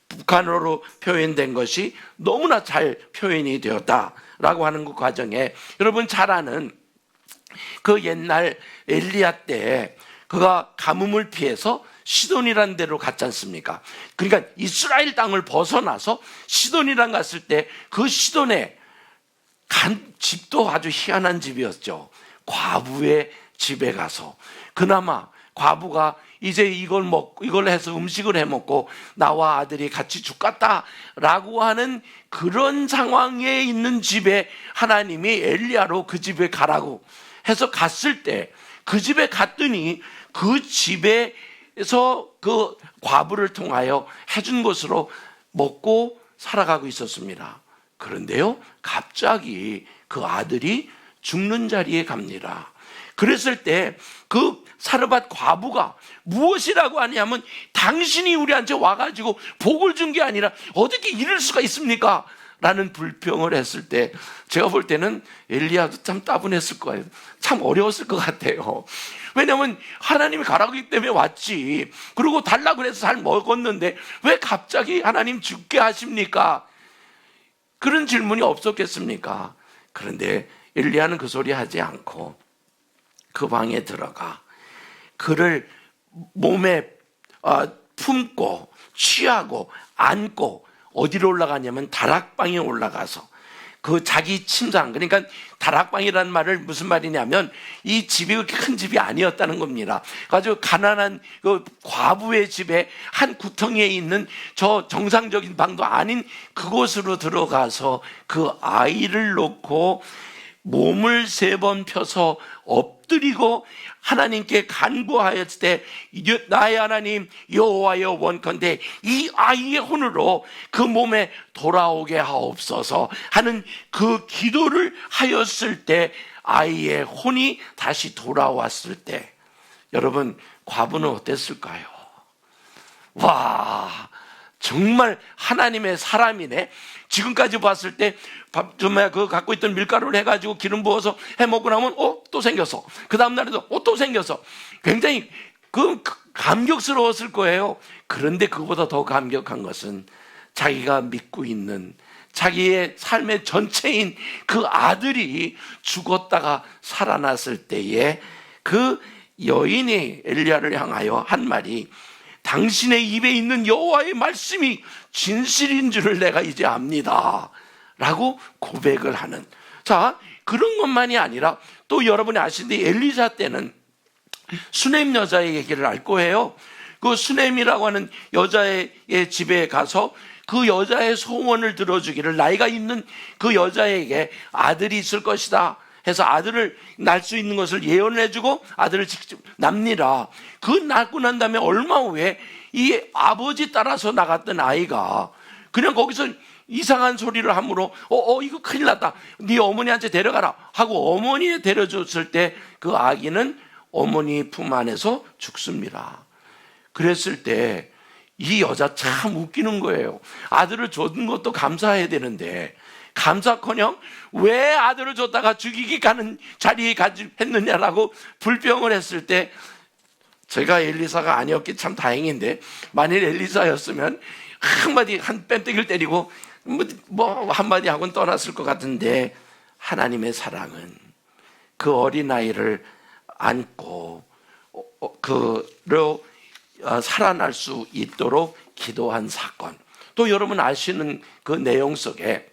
북한어로 표현된 것이 너무나 잘 표현이 되었다라고 하는 그 과정에, 여러분 잘 아는 그 옛날 엘리야 때 그가 가뭄을 피해서 시돈이라는 데로 갔지 않습니까? 그러니까 이스라엘 땅을 벗어나서 시돈이란 갔을 때 그 시돈에 간 집도 아주 희한한 집이었죠. 과부의 집에 가서 그나마 과부가 이제 이걸 해서 음식을 해 먹고 나와 아들이 같이 죽겠다라고 하는 그런 상황에 있는 집에 하나님이 엘리야로 그 집에 가라고 해서 갔을 때, 그 집에 갔더니 그 집에서 그 과부를 통하여 해준 것으로 먹고 살아가고 있었습니다. 그런데요, 갑자기 그 아들이 죽는 자리에 갑니다. 그랬을 때 그 사르밧 과부가 무엇이라고 하냐면, 당신이 우리한테 와가지고 복을 준 게 아니라 어떻게 이럴 수가 있습니까? 라는 불평을 했을 때, 제가 볼 때는 엘리야도 참 따분했을 거예요. 참 어려웠을 것 같아요. 왜냐하면 하나님이 가라고 했기 때문에 왔지. 그리고 달라고 그래서 잘 먹었는데 왜 갑자기 하나님 죽게 하십니까? 그런 질문이 없었겠습니까? 그런데 엘리야는 그 소리 하지 않고 그 방에 들어가 그를 몸에 품고 취하고 안고 어디로 올라가냐면 다락방에 올라가서 그 자기 침상, 그러니까 다락방이라는 말을 무슨 말이냐면 이 집이 그렇게 큰 집이 아니었다는 겁니다. 아주 가난한 그 과부의 집에 한 구덩이에 있는 저 정상적인 방도 아닌 그곳으로 들어가서 그 아이를 놓고 몸을 3번 펴서 엎드리고 하나님께 간구하였을 때 나의 하나님 여호와여 원컨대 이 아이의 혼으로 그 몸에 돌아오게 하옵소서 하는 그 기도를 하였을 때 아이의 혼이 다시 돌아왔을 때 여러분 과부는 어땠을까요? 와, 정말 하나님의 사람이네. 지금까지 봤을 때 그 갖고 있던 밀가루를 해가지고 기름 부어서 해먹고 나면 또 생겼어. 그 다음날에도 또 생겼어. 굉장히 감격스러웠을 거예요. 그런데 그보다 더 감격한 것은 자기가 믿고 있는 자기의 삶의 전체인 그 아들이 죽었다가 살아났을 때에 그 여인이 엘리야를 향하여 한 말이 당신의 입에 있는 여호와의 말씀이 진실인 줄을 내가 이제 압니다 라고 고백을 하는. 자, 그런 것만이 아니라 또 여러분이 아시는데 엘리사 때는 수넴 여자의 얘기를 알 거예요. 그 수넴이라고 하는 여자의 집에 가서 그 여자의 소원을 들어주기를, 나이가 있는 그 여자에게 아들이 있을 것이다 해서 아들을 낳을 수 있는 것을 예언을 해주고 아들을 직접 낳느라 그 낳고 난 다음에 얼마 후에 이 아버지 따라서 나갔던 아이가 그냥 거기서 이상한 소리를 함으로 이거 큰일 났다, 네 어머니한테 데려가라 하고 어머니에 데려줬을 때 그 아기는 어머니 품 안에서 죽습니다. 그랬을 때 이 여자 참 웃기는 거예요. 아들을 줬던 것도 감사해야 되는데 감사커녕 왜 아들을 줬다가 죽이기 가는 자리에 했느냐라고 불평을 했을 때, 제가 엘리사가 아니었기 참 다행인데 만일 엘리사였으면 한마디 한 뺨때기를 때리고 뭐 한마디 하고는 떠났을 것 같은데, 하나님의 사랑은 그 어린아이를 안고 그로 살아날 수 있도록 기도한 사건. 또 여러분 아시는 그 내용 속에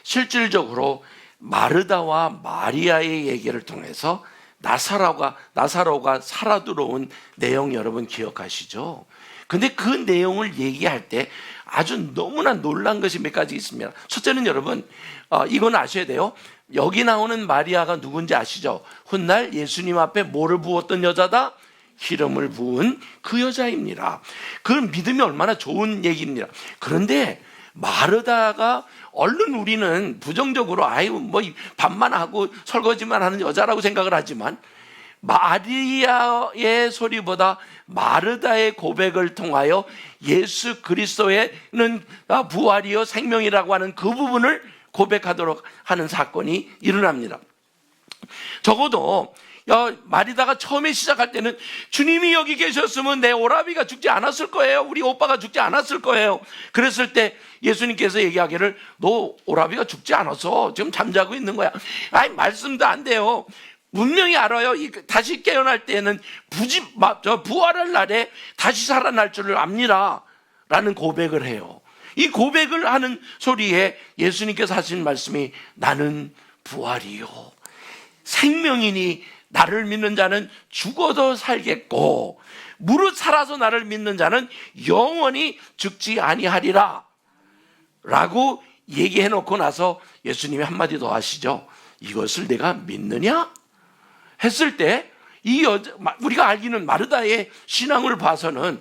실질적으로 마르다와 마리아의 얘기를 통해서 나사로가 살아 들어온 내용 여러분 기억하시죠? 근데 그 내용을 얘기할 때 아주 너무나 놀란 것이 몇 가지 있습니다. 첫째는 여러분 이건 아셔야 돼요. 여기 나오는 마리아가 누군지 아시죠? 훗날 예수님 앞에 뭐를 부었던 여자다? 기름을 부은 그 여자입니다. 그 믿음이 얼마나 좋은 얘기입니다. 그런데 마르다가 얼른 우리는 부정적으로 뭐 밥만 하고 설거지만 하는 여자라고 생각을 하지만 마리아의 소리보다 마르다의 고백을 통하여 예수 그리스도에는 부활이요 생명이라고 하는 그 부분을 고백하도록 하는 사건이 일어납니다. 적어도 마리다가 처음에 시작할 때는 주님이 여기 계셨으면 내 오라비가 죽지 않았을 거예요. 우리 오빠가 죽지 않았을 거예요. 그랬을 때 예수님께서 얘기하기를 너 오라비가 죽지 않았어. 지금 잠자고 있는 거야. 말씀도 안 돼요. 분명히 알아요. 다시 깨어날 때는 부활할 날에 다시 살아날 줄을 압니다 라는 고백을 해요. 이 고백을 하는 소리에 예수님께서 하신 말씀이 나는 부활이요 생명이니 나를 믿는 자는 죽어도 살겠고 무릇 살아서 나를 믿는 자는 영원히 죽지 아니하리라 라고 얘기해 놓고 나서 예수님이 한마디 더 하시죠. 이것을 내가 믿느냐? 했을 때 이 여자, 우리가 알기는 마르다의 신앙을 봐서는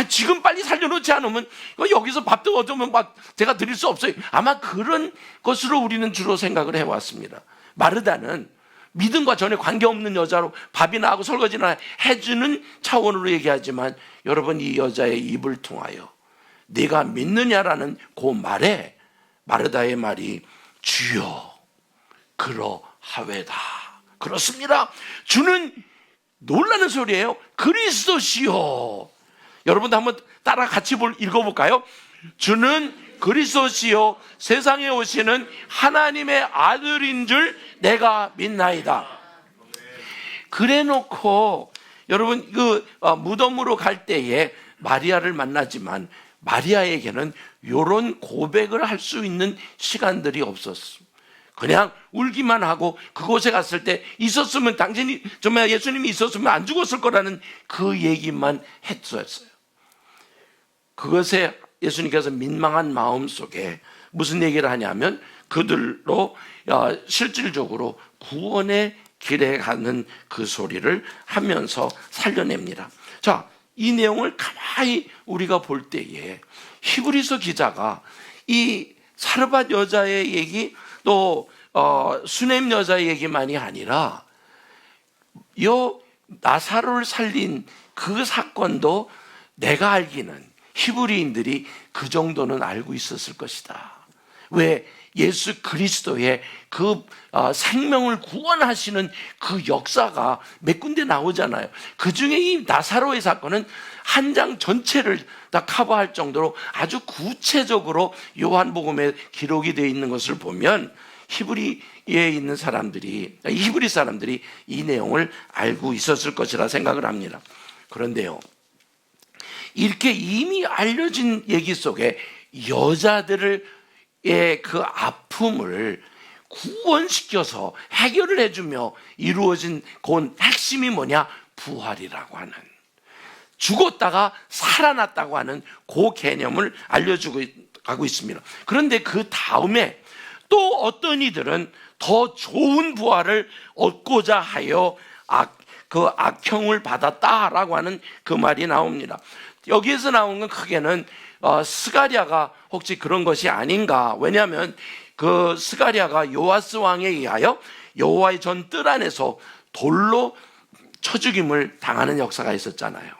지금 빨리 살려놓지 않으면 여기서 밥도 어쩌면 제가 드릴 수 없어요. 아마 그런 것으로 우리는 주로 생각을 해왔습니다. 마르다는 믿음과 전혀 관계없는 여자로 밥이나 하고 설거지나 해주는 차원으로 얘기하지만 여러분 이 여자의 입을 통하여 네가 믿느냐라는 그 말에 마르다의 말이 주여 그러하외다. 그렇습니다. 주는 놀라는 소리예요. 그리스도시요. 여러분도 한번 따라 같이 읽어볼까요? 주는 그리스도시요 세상에 오시는 하나님의 아들인 줄 내가 믿나이다. 그래놓고 여러분 무덤으로 갈 때에 마리아를 만나지만 마리아에게는 이런 고백을 할 수 있는 시간들이 없었어. 그냥 울기만 하고 그곳에 갔을 때 있었으면 당신이 정말 예수님이 있었으면 안 죽었을 거라는 그 얘기만 했었어요. 그것에 예수님께서 민망한 마음 속에 무슨 얘기를 하냐면 그들로 실질적으로 구원의 길에 가는 그 소리를 하면서 살려냅니다. 자, 이 내용을 가만히 우리가 볼 때에 히브리서 기자가 이 사르밧 여자의 얘기 또 수넴 여자의 얘기만이 아니라 나사로를 살린 그 사건도 내가 알기는 히브리인들이 그 정도는 알고 있었을 것이다. 왜? 예수 그리스도의 그 생명을 구원하시는 그 역사가 몇 군데 나오잖아요. 그 중에 이 나사로의 사건은 한 장 전체를 다 커버할 정도로 아주 구체적으로 요한복음에 기록이 되어 있는 것을 보면 히브리 사람들이 이 내용을 알고 있었을 것이라 생각을 합니다. 그런데요, 이렇게 이미 알려진 얘기 속에 여자들의 그 아픔을 구원시켜서 해결을 해주며 이루어진 그 핵심이 뭐냐? 부활이라고 하는, 죽었다가 살아났다고 하는 그 개념을 알려주고 가고 있습니다. 그런데 그 다음에 또 어떤 이들은 더 좋은 부활을 얻고자 하여 그 악형을 받았다라고 하는 그 말이 나옵니다. 여기에서 나오는 건 크게는 스가랴가 혹시 그런 것이 아닌가. 왜냐하면 그 스가랴가 요아스 왕에 의하여 여호와의 전 뜰 안에서 돌로 쳐 죽임을 당하는 역사가 있었잖아요.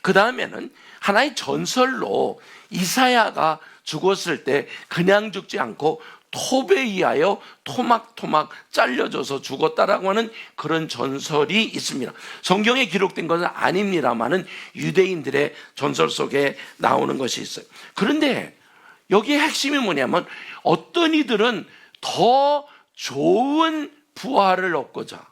그 다음에는 하나의 전설로 이사야가 죽었을 때 그냥 죽지 않고 톱에 의하여 토막토막 잘려져서 죽었다라고 하는 그런 전설이 있습니다. 성경에 기록된 것은 아닙니다만은 유대인들의 전설 속에 나오는 것이 있어요. 그런데 여기에 핵심이 뭐냐면 어떤 이들은 더 좋은 부활을 얻고자,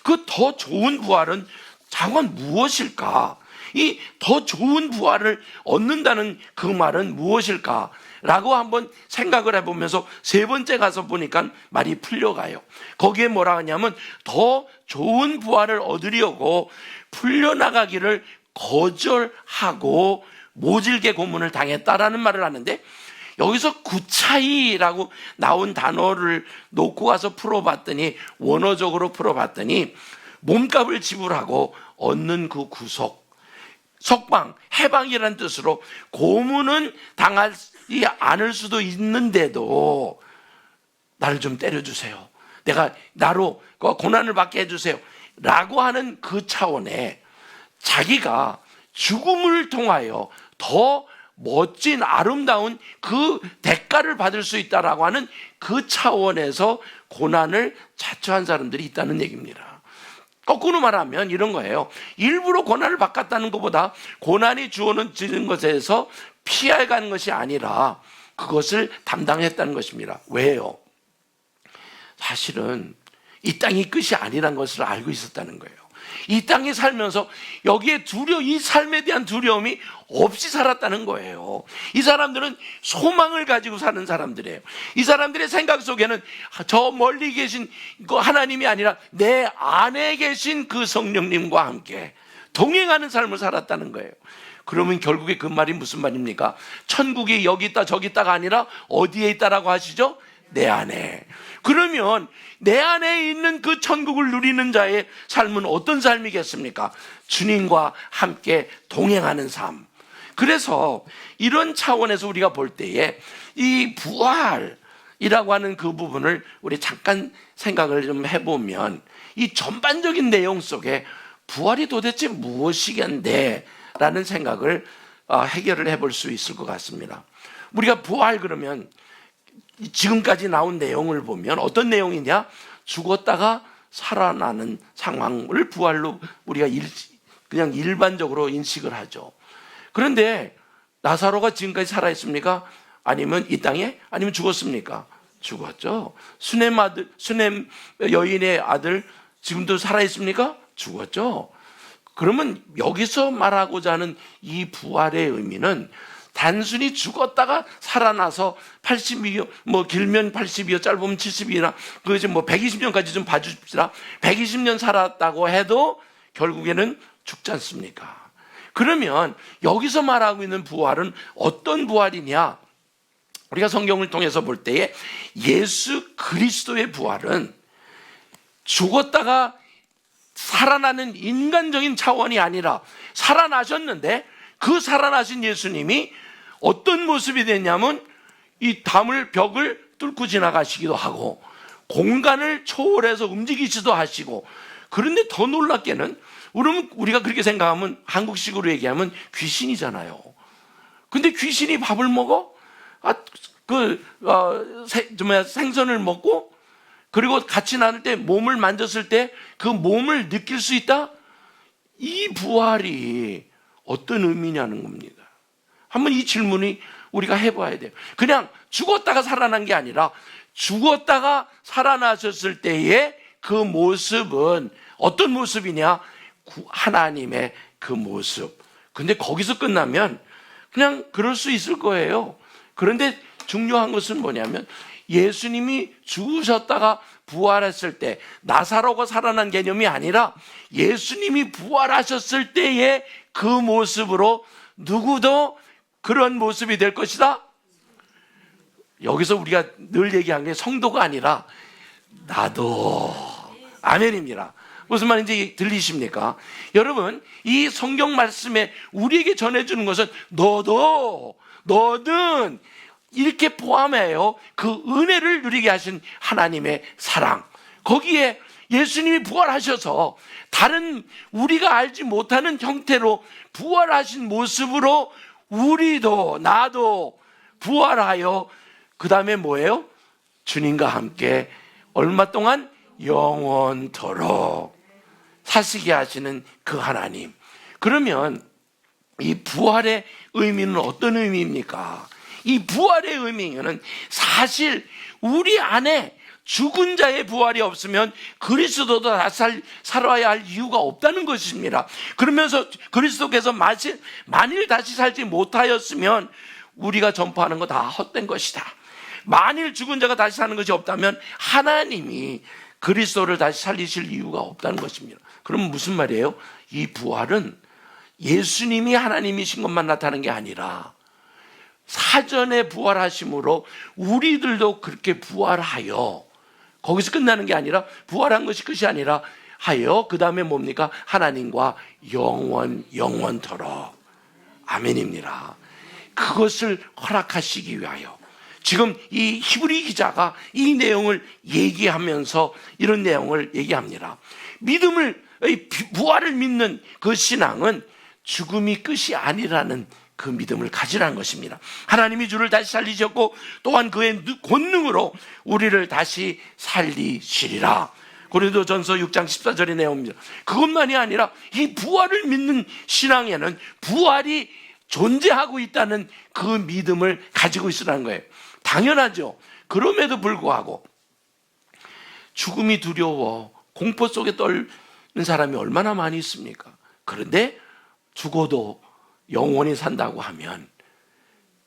그 더 좋은 부활은 자관 무엇일까? 이 더 좋은 부활을 얻는다는 그 말은 무엇일까? 라고 한번 생각을 해보면서 세 번째 가서 보니까 말이 풀려가요. 거기에 뭐라 하냐면 더 좋은 부활을 얻으려고 풀려나가기를 거절하고 모질게 고문을 당했다라는 말을 하는데, 여기서 구차이라고 나온 단어를 놓고 가서 풀어봤더니, 원어적으로 풀어봤더니 몸값을 지불하고 얻는 그 구속, 석방, 해방이라는 뜻으로 고문은 당하지 않을 수도 있는데도 나를 좀 때려주세요, 나로 고난을 받게 해주세요 라고 하는 그 차원에 자기가 죽음을 통하여 더 멋진 아름다운 그 대가를 받을 수 있다라고 하는 그 차원에서 고난을 자처한 사람들이 있다는 얘기입니다. 거꾸로 말하면 이런 거예요. 일부러 고난을 받았다는 것보다 고난이 주어지는 것에서 피해가는 것이 아니라 그것을 담당했다는 것입니다. 왜요? 사실은 이 땅이 끝이 아니라는 것을 알고 있었다는 거예요. 이 땅에 살면서 여기에 이 삶에 대한 두려움이 없이 살았다는 거예요. 이 사람들은 소망을 가지고 사는 사람들이에요. 이 사람들의 생각 속에는 저 멀리 계신 그 하나님이 아니라 내 안에 계신 그 성령님과 함께 동행하는 삶을 살았다는 거예요. 그러면 결국에 그 말이 무슨 말입니까? 천국이 여기 있다 저기 있다가 아니라 어디에 있다라고 하시죠? 내 안에. 그러면 내 안에 있는 그 천국을 누리는 자의 삶은 어떤 삶이겠습니까? 주님과 함께 동행하는 삶. 그래서 이런 차원에서 우리가 볼 때에 이 부활이라고 하는 그 부분을 우리 잠깐 생각을 좀 해보면, 이 전반적인 내용 속에 부활이 도대체 무엇이겠는데 라는 생각을 해결을 해볼 수 있을 것 같습니다. 우리가 부활 그러면 지금까지 나온 내용을 보면 어떤 내용이냐? 죽었다가 살아나는 상황을 부활로 우리가 그냥 일반적으로 인식을 하죠. 그런데 나사로가 지금까지 살아있습니까? 아니면 이 땅에? 아니면 죽었습니까? 죽었죠. 수넴 여인의 아들 지금도 살아있습니까? 죽었죠. 그러면 여기서 말하고자 하는 이 부활의 의미는 단순히 죽었다가 살아나서 82여, 길면 82여, 짧으면 70이나, 그 이제 120년까지 좀 봐주십시다. 120년 살았다고 해도 결국에는 죽지 않습니까? 그러면 여기서 말하고 있는 부활은 어떤 부활이냐? 우리가 성경을 통해서 볼 때에 예수 그리스도의 부활은 죽었다가 살아나는 인간적인 차원이 아니라 살아나셨는데 그 살아나신 예수님이 어떤 모습이 됐냐면 이 벽을 뚫고 지나가시기도 하고 공간을 초월해서 움직이지도 하시고, 그런데 더 놀랍게는 우리가 그렇게 생각하면 한국식으로 얘기하면 귀신이잖아요. 근데 귀신이 밥을 먹어? 생선을 먹고 그리고 같이 나눌 때 몸을 만졌을 때 그 몸을 느낄 수 있다? 이 부활이 어떤 의미냐는 겁니다. 한번 이 질문이 우리가 해봐야 돼요. 그냥 죽었다가 살아난 게 아니라 죽었다가 살아나셨을 때의 그 모습은 어떤 모습이냐? 하나님의 그 모습. 근데 거기서 끝나면 그냥 그럴 수 있을 거예요. 그런데 중요한 것은 뭐냐면 예수님이 죽으셨다가 부활했을 때 나사로가 살아난 개념이 아니라 예수님이 부활하셨을 때의 그 모습으로 누구도 그런 모습이 될 것이다. 여기서 우리가 늘 얘기한 게 성도가 아니라 나도. 아멘입니다. 무슨 말인지 들리십니까? 여러분, 이 성경 말씀에 우리에게 전해주는 것은 너든 이렇게 포함해요. 그 은혜를 누리게 하신 하나님의 사랑. 거기에 예수님이 부활하셔서 다른 우리가 알지 못하는 형태로 부활하신 모습으로 우리도 나도 부활하여 그 다음에 뭐예요? 주님과 함께 얼마 동안? 영원토록 사시게 하시는 그 하나님. 그러면 이 부활의 의미는 어떤 의미입니까? 이 부활의 의미는 사실 우리 안에 죽은 자의 부활이 없으면 그리스도도 다시 살아야 할 이유가 없다는 것입니다. 그러면서 그리스도께서 만일 다시 살지 못하였으면 우리가 전파하는 거 다 헛된 것이다. 만일 죽은 자가 다시 사는 것이 없다면 하나님이 그리스도를 다시 살리실 이유가 없다는 것입니다. 그럼 무슨 말이에요? 이 부활은 예수님이 하나님이신 것만 나타나는 게 아니라 사전에 부활하심으로 우리들도 그렇게 부활하여, 거기서 끝나는 게 아니라 부활한 것이 끝이 아니라 하여 그 다음에 뭡니까? 하나님과 영원토록. 아멘입니다. 그것을 허락하시기 위하여 지금 이 히브리 기자가 이 내용을 얘기하면서 이런 내용을 얘기합니다. 부활을 믿는 그 신앙은 죽음이 끝이 아니라는 그 믿음을 가지라는 것입니다. 하나님이 주를 다시 살리셨고 또한 그의 권능으로 우리를 다시 살리시리라. 고린도전서 6장 14절의 내용입니다. 그것만이 아니라 이 부활을 믿는 신앙에는 부활이 존재하고 있다는 그 믿음을 가지고 있으라는 거예요. 당연하죠. 그럼에도 불구하고 죽음이 두려워 공포 속에 떨는 사람이 얼마나 많이 있습니까? 그런데 죽어도 영원히 산다고 하면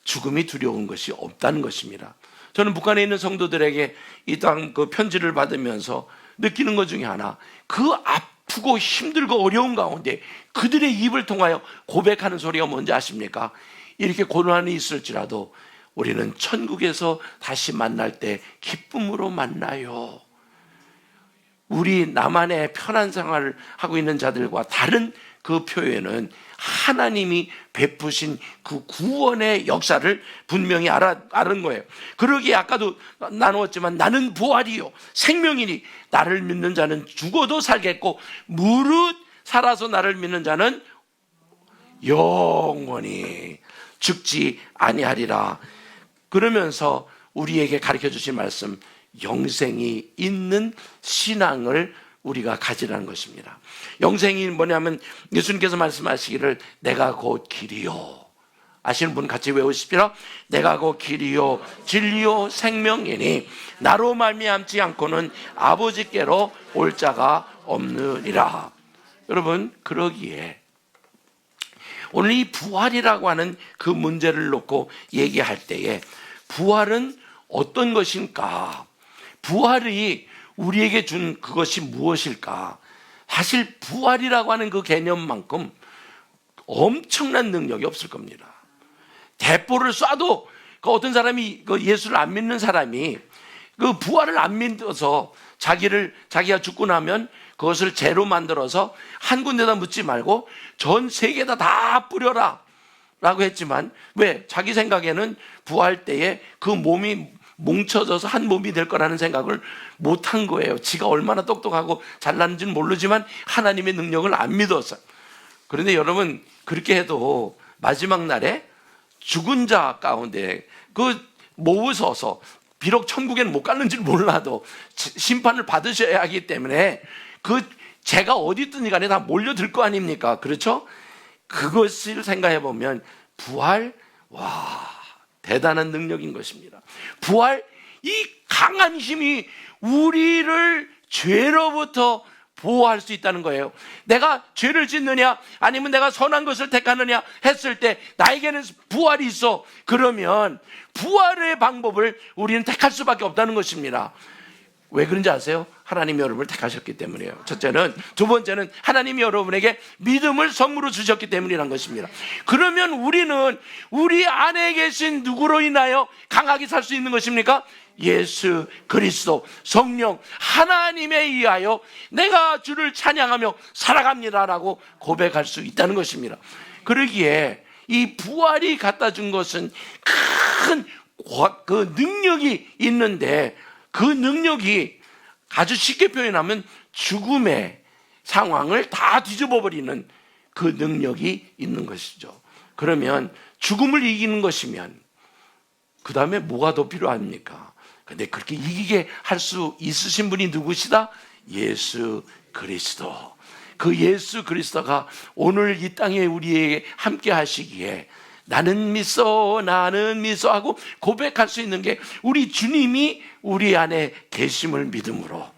죽음이 두려운 것이 없다는 것입니다. 저는 북한에 있는 성도들에게 이 땅 그 편지를 받으면서 느끼는 것 중에 하나, 그 아프고 힘들고 어려운 가운데 그들의 입을 통하여 고백하는 소리가 뭔지 아십니까? 이렇게 고난이 있을지라도 우리는 천국에서 다시 만날 때 기쁨으로 만나요. 우리 나만의 편한 생활을 하고 있는 자들과 다른 그 표현은 하나님이 베푸신 그 구원의 역사를 분명히 아는 거예요. 그러기에 아까도 나누었지만 나는 부활이요 생명이니 나를 믿는 자는 죽어도 살겠고 무릇 살아서 나를 믿는 자는 영원히 죽지 아니하리라. 그러면서 우리에게 가르쳐 주신 말씀, 영생이 있는 신앙을 우리가 가지라는 것입니다. 영생이 뭐냐면 예수님께서 말씀하시기를 내가 곧 길이요. 아시는 분 같이 외우십시오. 내가 곧 길이요 진리요 생명이니 나로 말미암지 않고는 아버지께로 올 자가 없느니라. 여러분, 그러기에 오늘 이 부활이라고 하는 그 문제를 놓고 얘기할 때에 부활은 어떤 것인가? 부활이 우리에게 준 그것이 무엇일까? 사실 부활이라고 하는 그 개념만큼 엄청난 능력이 없을 겁니다. 대포를 쏴도 그 어떤 사람이 그 예수를 안 믿는 사람이 그 부활을 안 믿어서 자기가 죽고 나면 그것을 재로 만들어서 한 군데다 묻지 말고 전 세계에다 다 뿌려라 라고 했지만, 왜? 자기 생각에는 부활 때에 그 몸이 뭉쳐져서 한 몸이 될 거라는 생각을 못 한 거예요. 지가 얼마나 똑똑하고 잘나는지는 모르지만 하나님의 능력을 안 믿어서. 그런데 여러분, 그렇게 해도 마지막 날에 죽은 자 가운데 그 모으셔서, 비록 천국에는 못 갔는지는 몰라도 심판을 받으셔야 하기 때문에 그 죄가 어디 있든지 간에 다 몰려들 거 아닙니까? 그렇죠? 그것을 생각해 보면 부활, 와, 대단한 능력인 것입니다. 부활, 이 강한 힘이 우리를 죄로부터 보호할 수 있다는 거예요. 내가 죄를 짓느냐 아니면 내가 선한 것을 택하느냐 했을 때 나에게는 부활이 있어. 그러면 부활의 방법을 우리는 택할 수밖에 없다는 것입니다. 왜 그런지 아세요? 하나님이 여러분을 택하셨기 때문이에요. 첫째는. 두 번째는 하나님이 여러분에게 믿음을 선물로 주셨기 때문이라는 것입니다. 그러면 우리는 우리 안에 계신 누구로 인하여 강하게 살 수 있는 것입니까? 예수 그리스도, 성령, 하나님에 의하여 내가 주를 찬양하며 살아갑니다라고 고백할 수 있다는 것입니다. 그러기에 이 부활이 갖다 준 것은 큰 그 능력이 있는데, 그 능력이 아주 쉽게 표현하면 죽음의 상황을 다 뒤집어 버리는 그 능력이 있는 것이죠. 그러면 죽음을 이기는 것이면 그 다음에 뭐가 더 필요합니까? 근데 그렇게 이기게 할 수 있으신 분이 누구시다? 예수 그리스도. 그 예수 그리스도가 오늘 이 땅에 우리에게 함께 하시기에 나는 믿어 하고 고백할 수 있는 게 우리 주님이 우리 안에 계심을 믿음으로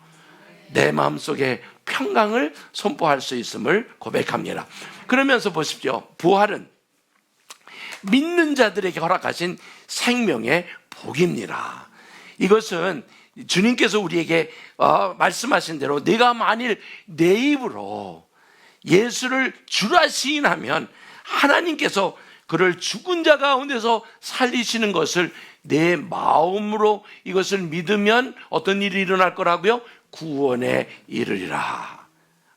내 마음속에 평강을 선포할 수 있음을 고백합니다. 그러면서 보십시오. 부활은 믿는 자들에게 허락하신 생명의 복입니다. 이것은 주님께서 우리에게 말씀하신 대로 내가 만일 내 입으로 예수를 주라 시인하면 하나님께서 그를 죽은 자 가운데서 살리시는 것을 내 마음으로 이것을 믿으면 어떤 일이 일어날 거라고요? 구원에 이르리라.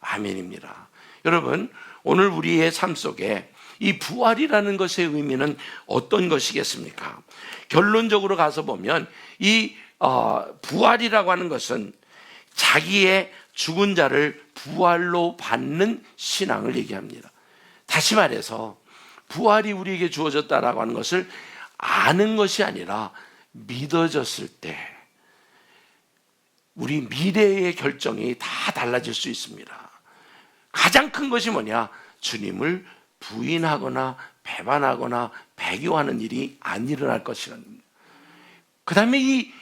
아멘입니다. 여러분, 오늘 우리의 삶 속에 이 부활이라는 것의 의미는 어떤 것이겠습니까? 결론적으로 가서 보면 이 부활이라고 하는 것은 자기의 죽은 자를 부활로 받는 신앙을 얘기합니다. 다시 말해서 부활이 우리에게 주어졌다라고 하는 것을 아는 것이 아니라 믿어졌을 때 우리 미래의 결정이 다 달라질 수 있습니다. 가장 큰 것이 뭐냐? 주님을 부인하거나 배반하거나 배교하는 일이 안 일어날 것이라는 겁니다. 그 다음에 이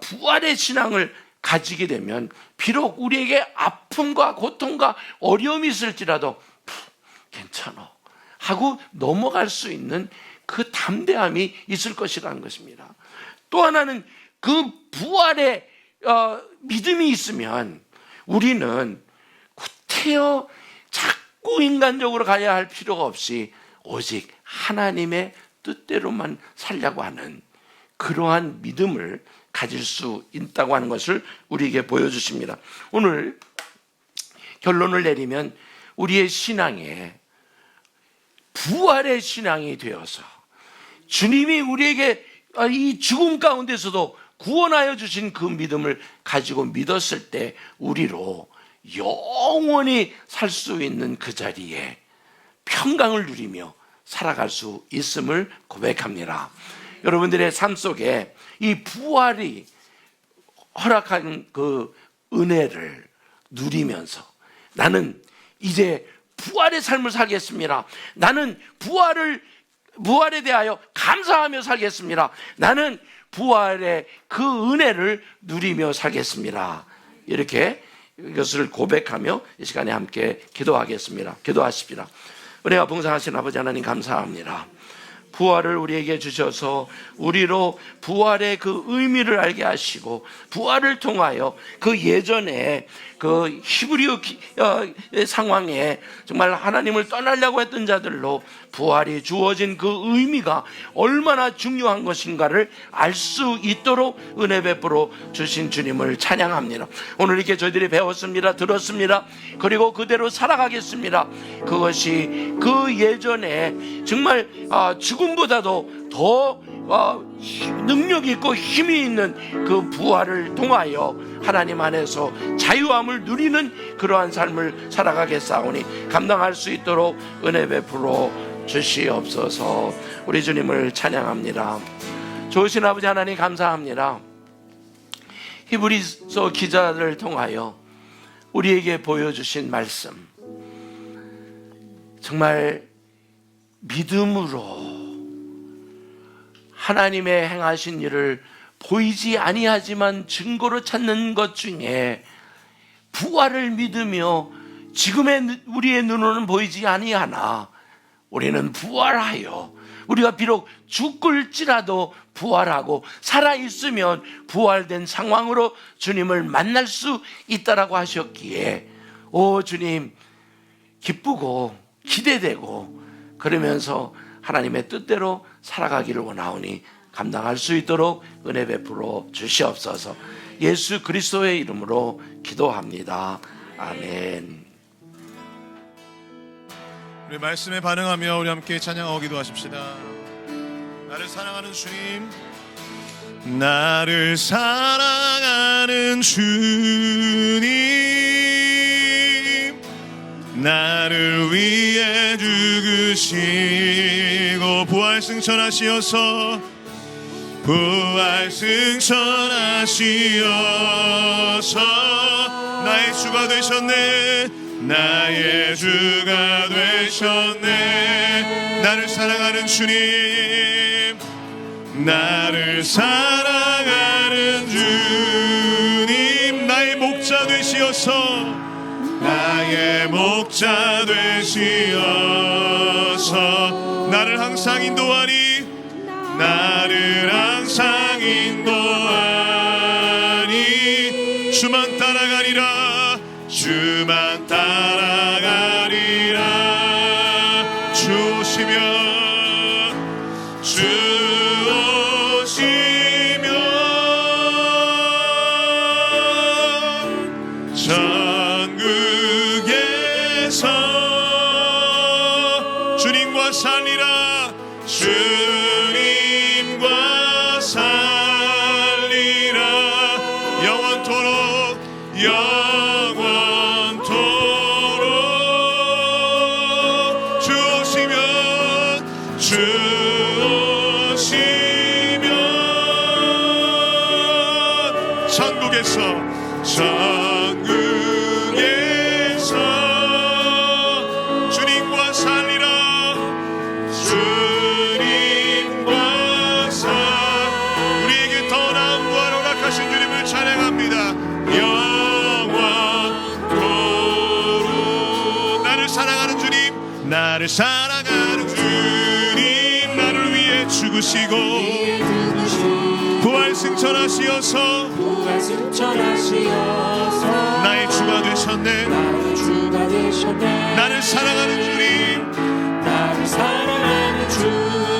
부활의 신앙을 가지게 되면 비록 우리에게 아픔과 고통과 어려움이 있을지라도 괜찮아 하고 넘어갈 수 있는 그 담대함이 있을 것이라는 것입니다. 또 하나는 그 부활의 믿음이 있으면 우리는 구태여 자꾸 인간적으로 가야 할 필요가 없이 오직 하나님의 뜻대로만 살려고 하는 그러한 믿음을 가질 수 있다고 하는 것을 우리에게 보여주십니다. 오늘 결론을 내리면 우리의 신앙에 부활의 신앙이 되어서 주님이 우리에게 이 죽음 가운데서도 구원하여 주신 그 믿음을 가지고 믿었을 때 우리로 영원히 살 수 있는 그 자리에 평강을 누리며 살아갈 수 있음을 고백합니다. 여러분들의 삶 속에 이 부활이 허락한 그 은혜를 누리면서 나는 이제 부활의 삶을 살겠습니다. 나는 부활에 대하여 감사하며 살겠습니다. 나는 부활의 그 은혜를 누리며 살겠습니다. 이렇게 이것을 고백하며 이 시간에 함께 기도하겠습니다. 기도하십시다. 은혜와 봉사하신 아버지 하나님 감사합니다. 부활을 우리에게 주셔서 우리로 부활의 그 의미를 알게 하시고 의미를 통하여 그 예전에 그 히브리어 상황에 정말 하나님을 떠나려고 했던 자들로 부활이 주어진 그 의미가 얼마나 중요한 것인가를 알 수 있도록 은혜 베풀어 주신 주님을 찬양합니다. 오늘 이렇게 저희들이 배웠습니다. 들었습니다. 그리고 그대로 살아가겠습니다. 그것이 그 예전에 정말 죽음보다도 더 능력 있고 힘이 있는 그 부활을 통하여 하나님 안에서 자유함을 누리는 그러한 삶을 살아가겠사오니 감당할 수 있도록 은혜 베풀어 주시옵소서. 우리 주님을 찬양합니다. 좋으신 아버지 하나님 감사합니다. 히브리서 기자를 통하여 우리에게 보여주신 말씀, 정말 믿음으로 하나님의 행하신 일을 보이지 아니하지만 증거로 찾는 것 중에 부활을 믿으며 지금의 우리의 눈으로는 보이지 아니하나 우리는 부활하여 우리가 비록 죽을지라도 부활하고 살아있으면 부활된 상황으로 주님을 만날 수 있다라고 하셨기에 오 주님 기쁘고 기대되고 그러면서 하나님의 뜻대로 살아가기를 원하오니 감당할 수 있도록 은혜 베풀어 주시옵소서. 예수 그리스도의 이름으로 기도합니다. 아멘. 우리 말씀에 반응하며 우리 함께 찬양하고 기도하십시다. 나를 사랑하는 주님, 나를 사랑하는 주님, 나를 위해 죽으시고 부활 승천하시어서 나의 주가 되셨네. 나의 주가 되셨네. 나를 사랑하는 주님, 나를 사랑하는 주님, 나의 목자 되시어서 나의 목자 되시어서 나를 항상 인도하니 나를 항상 인도하니 주만 따라가리라 주만 따라가리라 주 오시면 주 오시면 천국에서 주님과 살리라 주님과 살리라 영원토록 영원토록 주 오시면 주 오시면 천국에서 주님과 살리라 우리에게 더 나은 부활 허락하신 주님을 찬양합니다. 영원토록 나를 사랑하는 주님, 나를 사랑하는 주님, 나를 위해 죽으시고 부활 승천하시어서 나의 주가 되셨네. 나를 사랑하는 주님,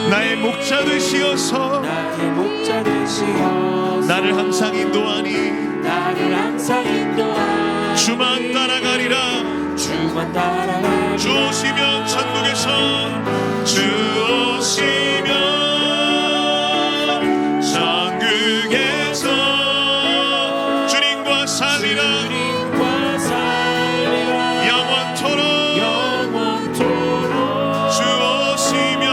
나의 목자 되시어서 나를 항상 인도하니 주만 따라가리라 주 오시면 천국에서 주 오시면 천국에서 주님과 살리라 영원토록 주 오시면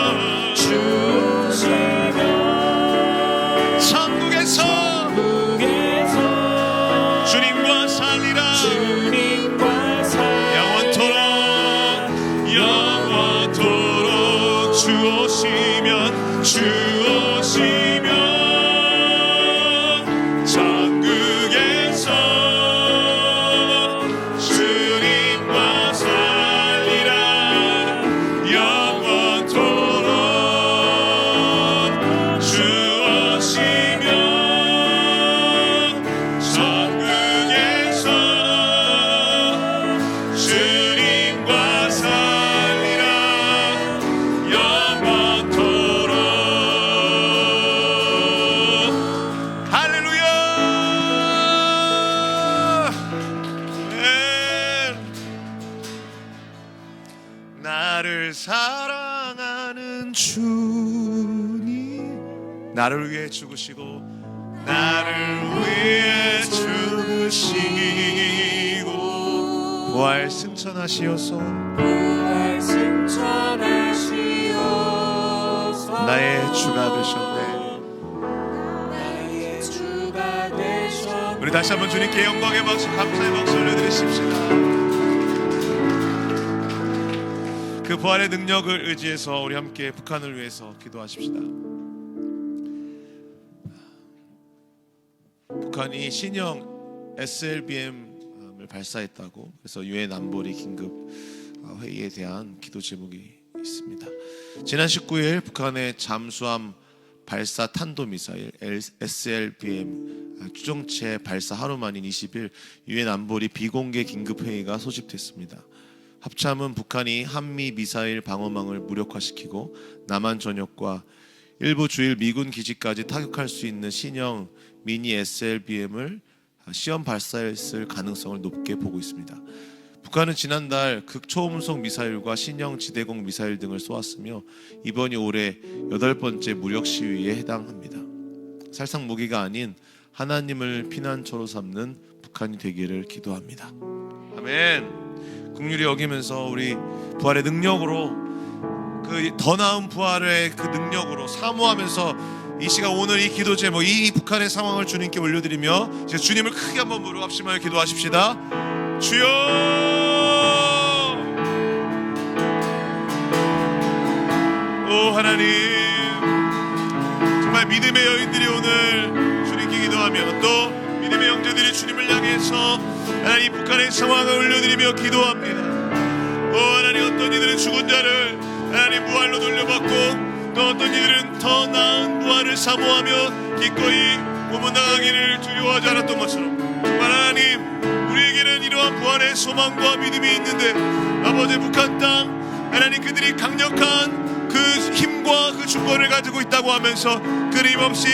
천국에서 주님과 살리라 사랑하는 주님 나를 위해 죽으시고 나를 위해 죽으시고 부활 승천하시어서 나의 주가 되셨네. 우리 다시 한번 주님께 영광의 박수, 감사의 박수 올려드리십시다. 그 부활의 능력을 의지해서 우리 함께 북한을 위해서 기도하십시다. 북한이 신형 SLBM을 발사했다고, 그래서 유엔 안보리 긴급 회의에 대한 기도 제목이 있습니다. 지난 19일 북한의 잠수함 발사 탄도미사일 SLBM 추정체 발사 하루 만인 20일 유엔 안보리 비공개 긴급 회의가 소집됐습니다. 합참은 북한이 한미 미사일 방어망을 무력화시키고 남한 전역과 일부 주일 미군 기지까지 타격할 수 있는 신형 미니 SLBM을 시험 발사했을 가능성을 높게 보고 있습니다. 북한은 지난달 극초음속 미사일과 신형 지대공 미사일 등을 쏘았으며 이번이 올해 8번째 무력 시위에 해당합니다. 살상 무기가 아닌 하나님을 피난처로 삼는 북한이 되기를 기도합니다. 아멘. 긍휼히 여기면서 우리 부활의 능력으로 그 더 나은 부활의 그 능력으로 사모하면서 이 시간 오늘 이 기도 제목, 이 북한의 상황을 주님께 올려드리며 이제 주님을 크게 한번 부르짖으며 기도하십시다. 주여, 오 하나님, 정말 믿음의 여인들이 오늘 주님께 기도하며 또 믿음의 형제들이 주님을 향해서 하나님 북한의 상황을 올려드리며 기도합니다. 오 하나님, 어떤 이들은 죽은 자를 하나님 부활로 돌려받고 또 어떤 이들은 더 나은 부활을 사모하며 기꺼이 고문당하기를 두려워하지 않았던 것처럼 정말 하나님, 우리에게는 이러한 부활의 소망과 믿음이 있는데 아버지 북한 땅 하나님, 그들이 강력한 그 힘과 그 주권을 가지고 있다고 하면서 끊임없이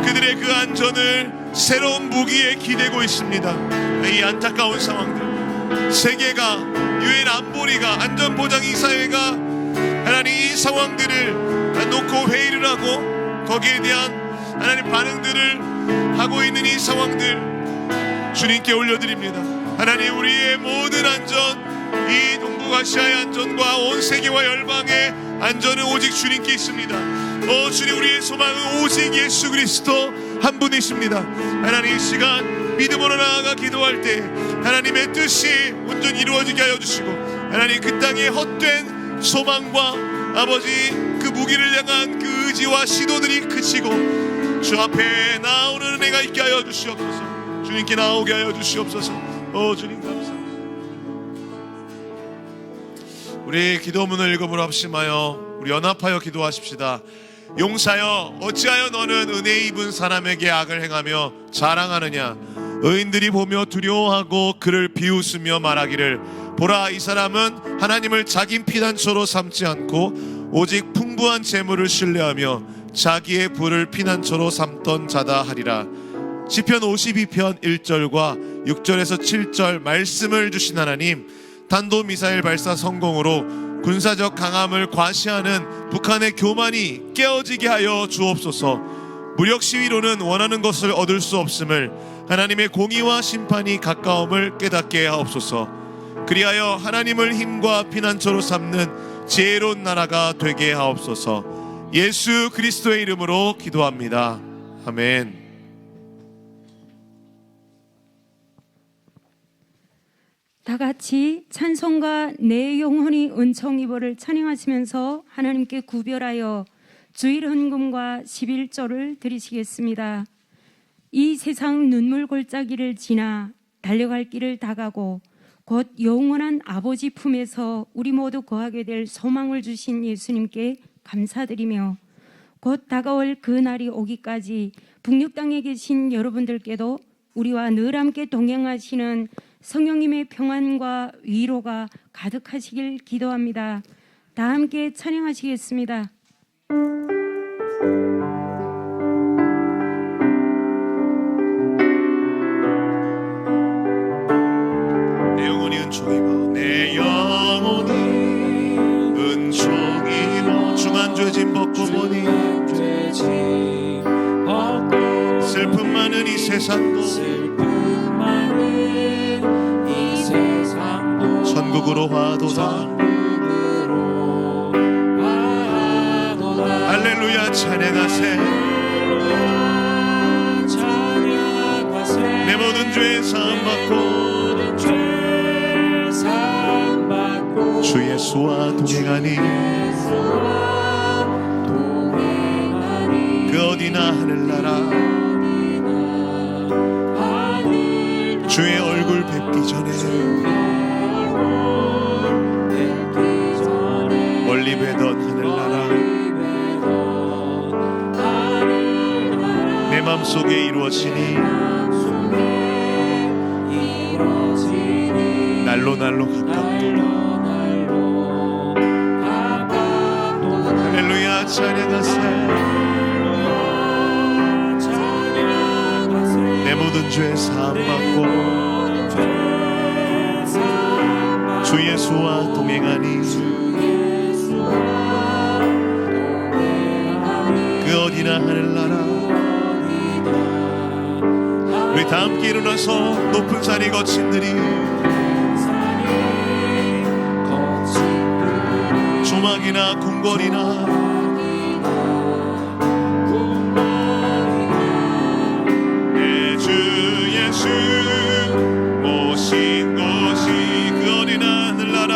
그들의 그 안전을 새로운 무기에 기대고 있습니다. 이 안타까운 상황들, 세계가, 유엔 안보리가, 안전보장이사회가 하나님 이 상황들을 놓고 회의를 하고 거기에 대한 하나님 반응들을 하고 있는 이 상황들 주님께 올려드립니다. 하나님, 우리의 모든 안전, 이 동북아시아의 안전과 온 세계와 열방의 안전은 오직 주님께 있습니다. 오 주님, 우리의 소망은 오직 예수 그리스도 한 분이십니다. 하나님, 이 시간 믿음으로 나아가 기도할 때 하나님의 뜻이 온전히 이루어지게 하여 주시고 하나님, 그 땅의 헛된 소망과 아버지 그 무기를 향한 그 의지와 시도들이 그치고 주 앞에 나오는 은혜가 있게 하여 주시옵소서. 주님께 나오게 하여 주시옵소서. 오 주님 감사합니다. 우리 기도문을 읽음으로 합심하여 우리 연합하여 기도하십시다. 용사여, 어찌하여 너는 은혜 입은 사람에게 악을 행하며 자랑하느냐? 의인들이 보며 두려워하고 그를 비웃으며 말하기를 보라, 이 사람은 하나님을 자기 피난처로 삼지 않고 오직 풍부한 재물을 신뢰하며 자기의 부를 피난처로 삼던 자다 하리라. 시편 52편 1절과 6절에서 7절 말씀을 주신 하나님, 탄도미사일 발사 성공으로 군사적 강함을 과시하는 북한의 교만이 깨어지게 하여 주옵소서. 무력 시위로는 원하는 것을 얻을 수 없음을, 하나님의 공의와 심판이 가까움을 깨닫게 하옵소서. 그리하여 하나님을 힘과 피난처로 삼는 지혜로운 나라가 되게 하옵소서. 예수 그리스도의 이름으로 기도합니다. 아멘. 다 같이 찬송가 내 영혼이 은총 입어를 찬양하시면서 하나님께 구별하여 주일 헌금과 11조를 드리시겠습니다. 이 세상 눈물 골짜기를 지나 달려갈 길을 다 가고 곧 영원한 아버지 품에서 우리 모두 거하게 될 소망을 주신 예수님께 감사드리며 곧 다가올 그 날이 오기까지 북녘 땅에 계신 여러분들께도 우리와 늘 함께 동행하시는 성령님의 평안과 위로가 가득하시길 기도합니다. 다 함께 찬양하시겠습니다. 내 영혼이 은총 입어, 내 영혼이 슬픔 많은 이 세상도 천국으로 화도다. 할렐루야 찬양하세. 내 모든 죄 사함받고 주 예수와 동행하니 그 어디나 하늘나라 주의 얼굴 뵙기 전에 멀리 뵈던 하늘나라 내 맘속에 이루어지니 날로 가깝도록. 할렐루야 찬양하세. 내 모든 죄 사함받고 주 예수와 동행하니 그 어디나 하늘나라. 우리 다 함께 일어나서 높은 산이 거친 들이 조막이나 궁궐이나 내 주 예수 모신 곳이 그 어디나 하늘나라.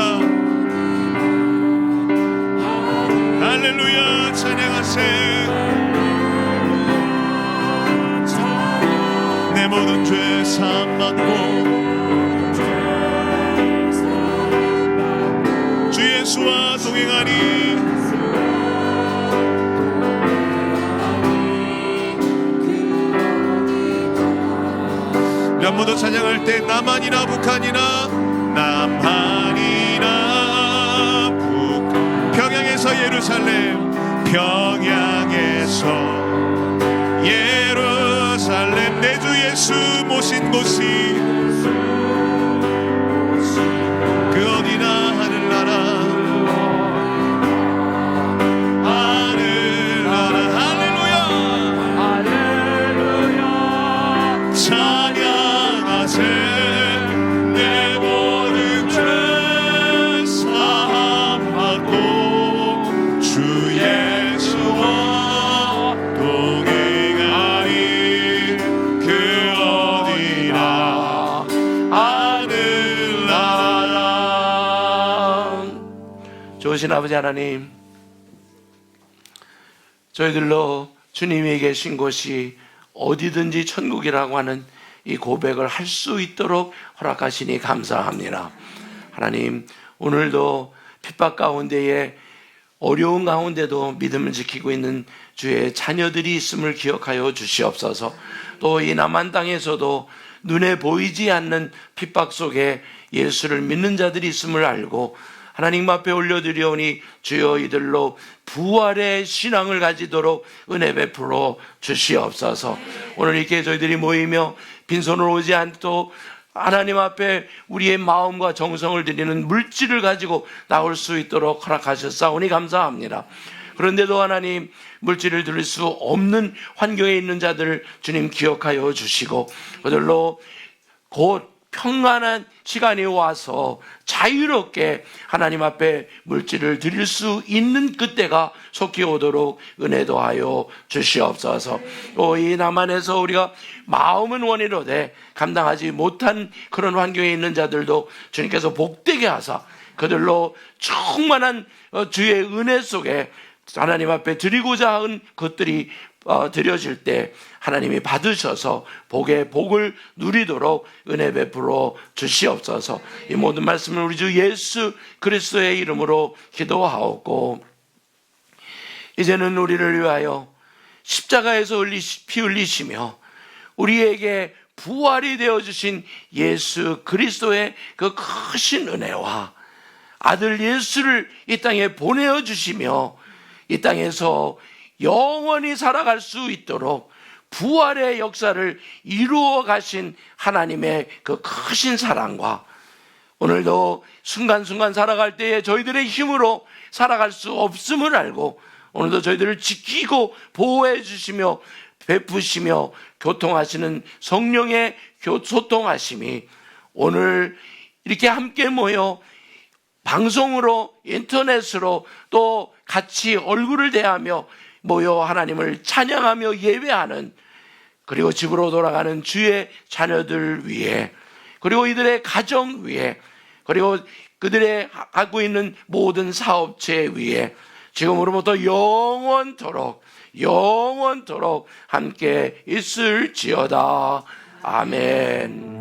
할렐루야 찬양하세. 내 모든 죄 사함받고 주 예수와 동행하니 한 번 더 찬양할 때 남한이나 북한이나 평양에서 예루살렘 내 주 예수 모신 곳이 그 어디나 하늘나라 할렐루야 찬양하세. 내 모든 죄 사함받고 주 예수와 동행하니 그 어디나 하늘나라. 좋으신 아버지 하나님, 저희들로 주님이 계신 곳이 어디든지 천국이라고 하는 이 고백을 할 수 있도록 허락하시니 감사합니다. 하나님, 오늘도 핍박 가운데에 어려운 가운데도 믿음을 지키고 있는 주의 자녀들이 있음을 기억하여 주시옵소서. 또 이 남한 땅에서도 눈에 보이지 않는 핍박 속에 예수를 믿는 자들이 있음을 알고 하나님 앞에 올려드리오니 주여 이들로 부활의 신앙을 가지도록 은혜 베풀어 주시옵소서. 오늘 이렇게 저희들이 모이며 빈손으로 오지 않고 하나님 앞에 우리의 마음과 정성을 드리는 물질을 가지고 나올 수 있도록 허락하셨사오니 감사합니다. 그런데도 하나님, 물질을 드릴 수 없는 환경에 있는 자들 주님 기억하여 주시고 그들로 곧 평안한 시간이 와서 자유롭게 하나님 앞에 물질을 드릴 수 있는 그때가 속히 오도록 은혜도 하여 주시옵소서. 또 이 남한에서 우리가 마음은 원이로되 감당하지 못한 그런 환경에 있는 자들도 주님께서 복되게 하사 그들로 충만한 주의 은혜 속에 하나님 앞에 드리고자 하는 것들이 드려질 때 하나님이 받으셔서 복의 복을 누리도록 은혜 베풀어 주시옵소서. 이 모든 말씀을 우리 주 예수 그리스도의 이름으로 기도하옵고, 이제는 우리를 위하여 십자가에서 피 흘리시며 우리에게 부활이 되어주신 예수 그리스도의 그 크신 은혜와 아들 예수를 이 땅에 보내어 주시며 이 땅에서 영원히 살아갈 수 있도록 부활의 역사를 이루어 가신 하나님의 그 크신 사랑과 오늘도 순간순간 살아갈 때에 저희들의 힘으로 살아갈 수 없음을 알고 오늘도 저희들을 지키고 보호해 주시며 베푸시며 교통하시는 성령의 소통하심이 오늘 이렇게 함께 모여 방송으로 인터넷으로 또 같이 얼굴을 대하며 모여 하나님을 찬양하며 예배하는, 그리고 집으로 돌아가는 주의 자녀들 위해, 그리고 이들의 가정 위해, 그리고 그들의 갖고 있는 모든 사업체 위에 지금으로부터 영원토록 함께 있을지어다. 아멘.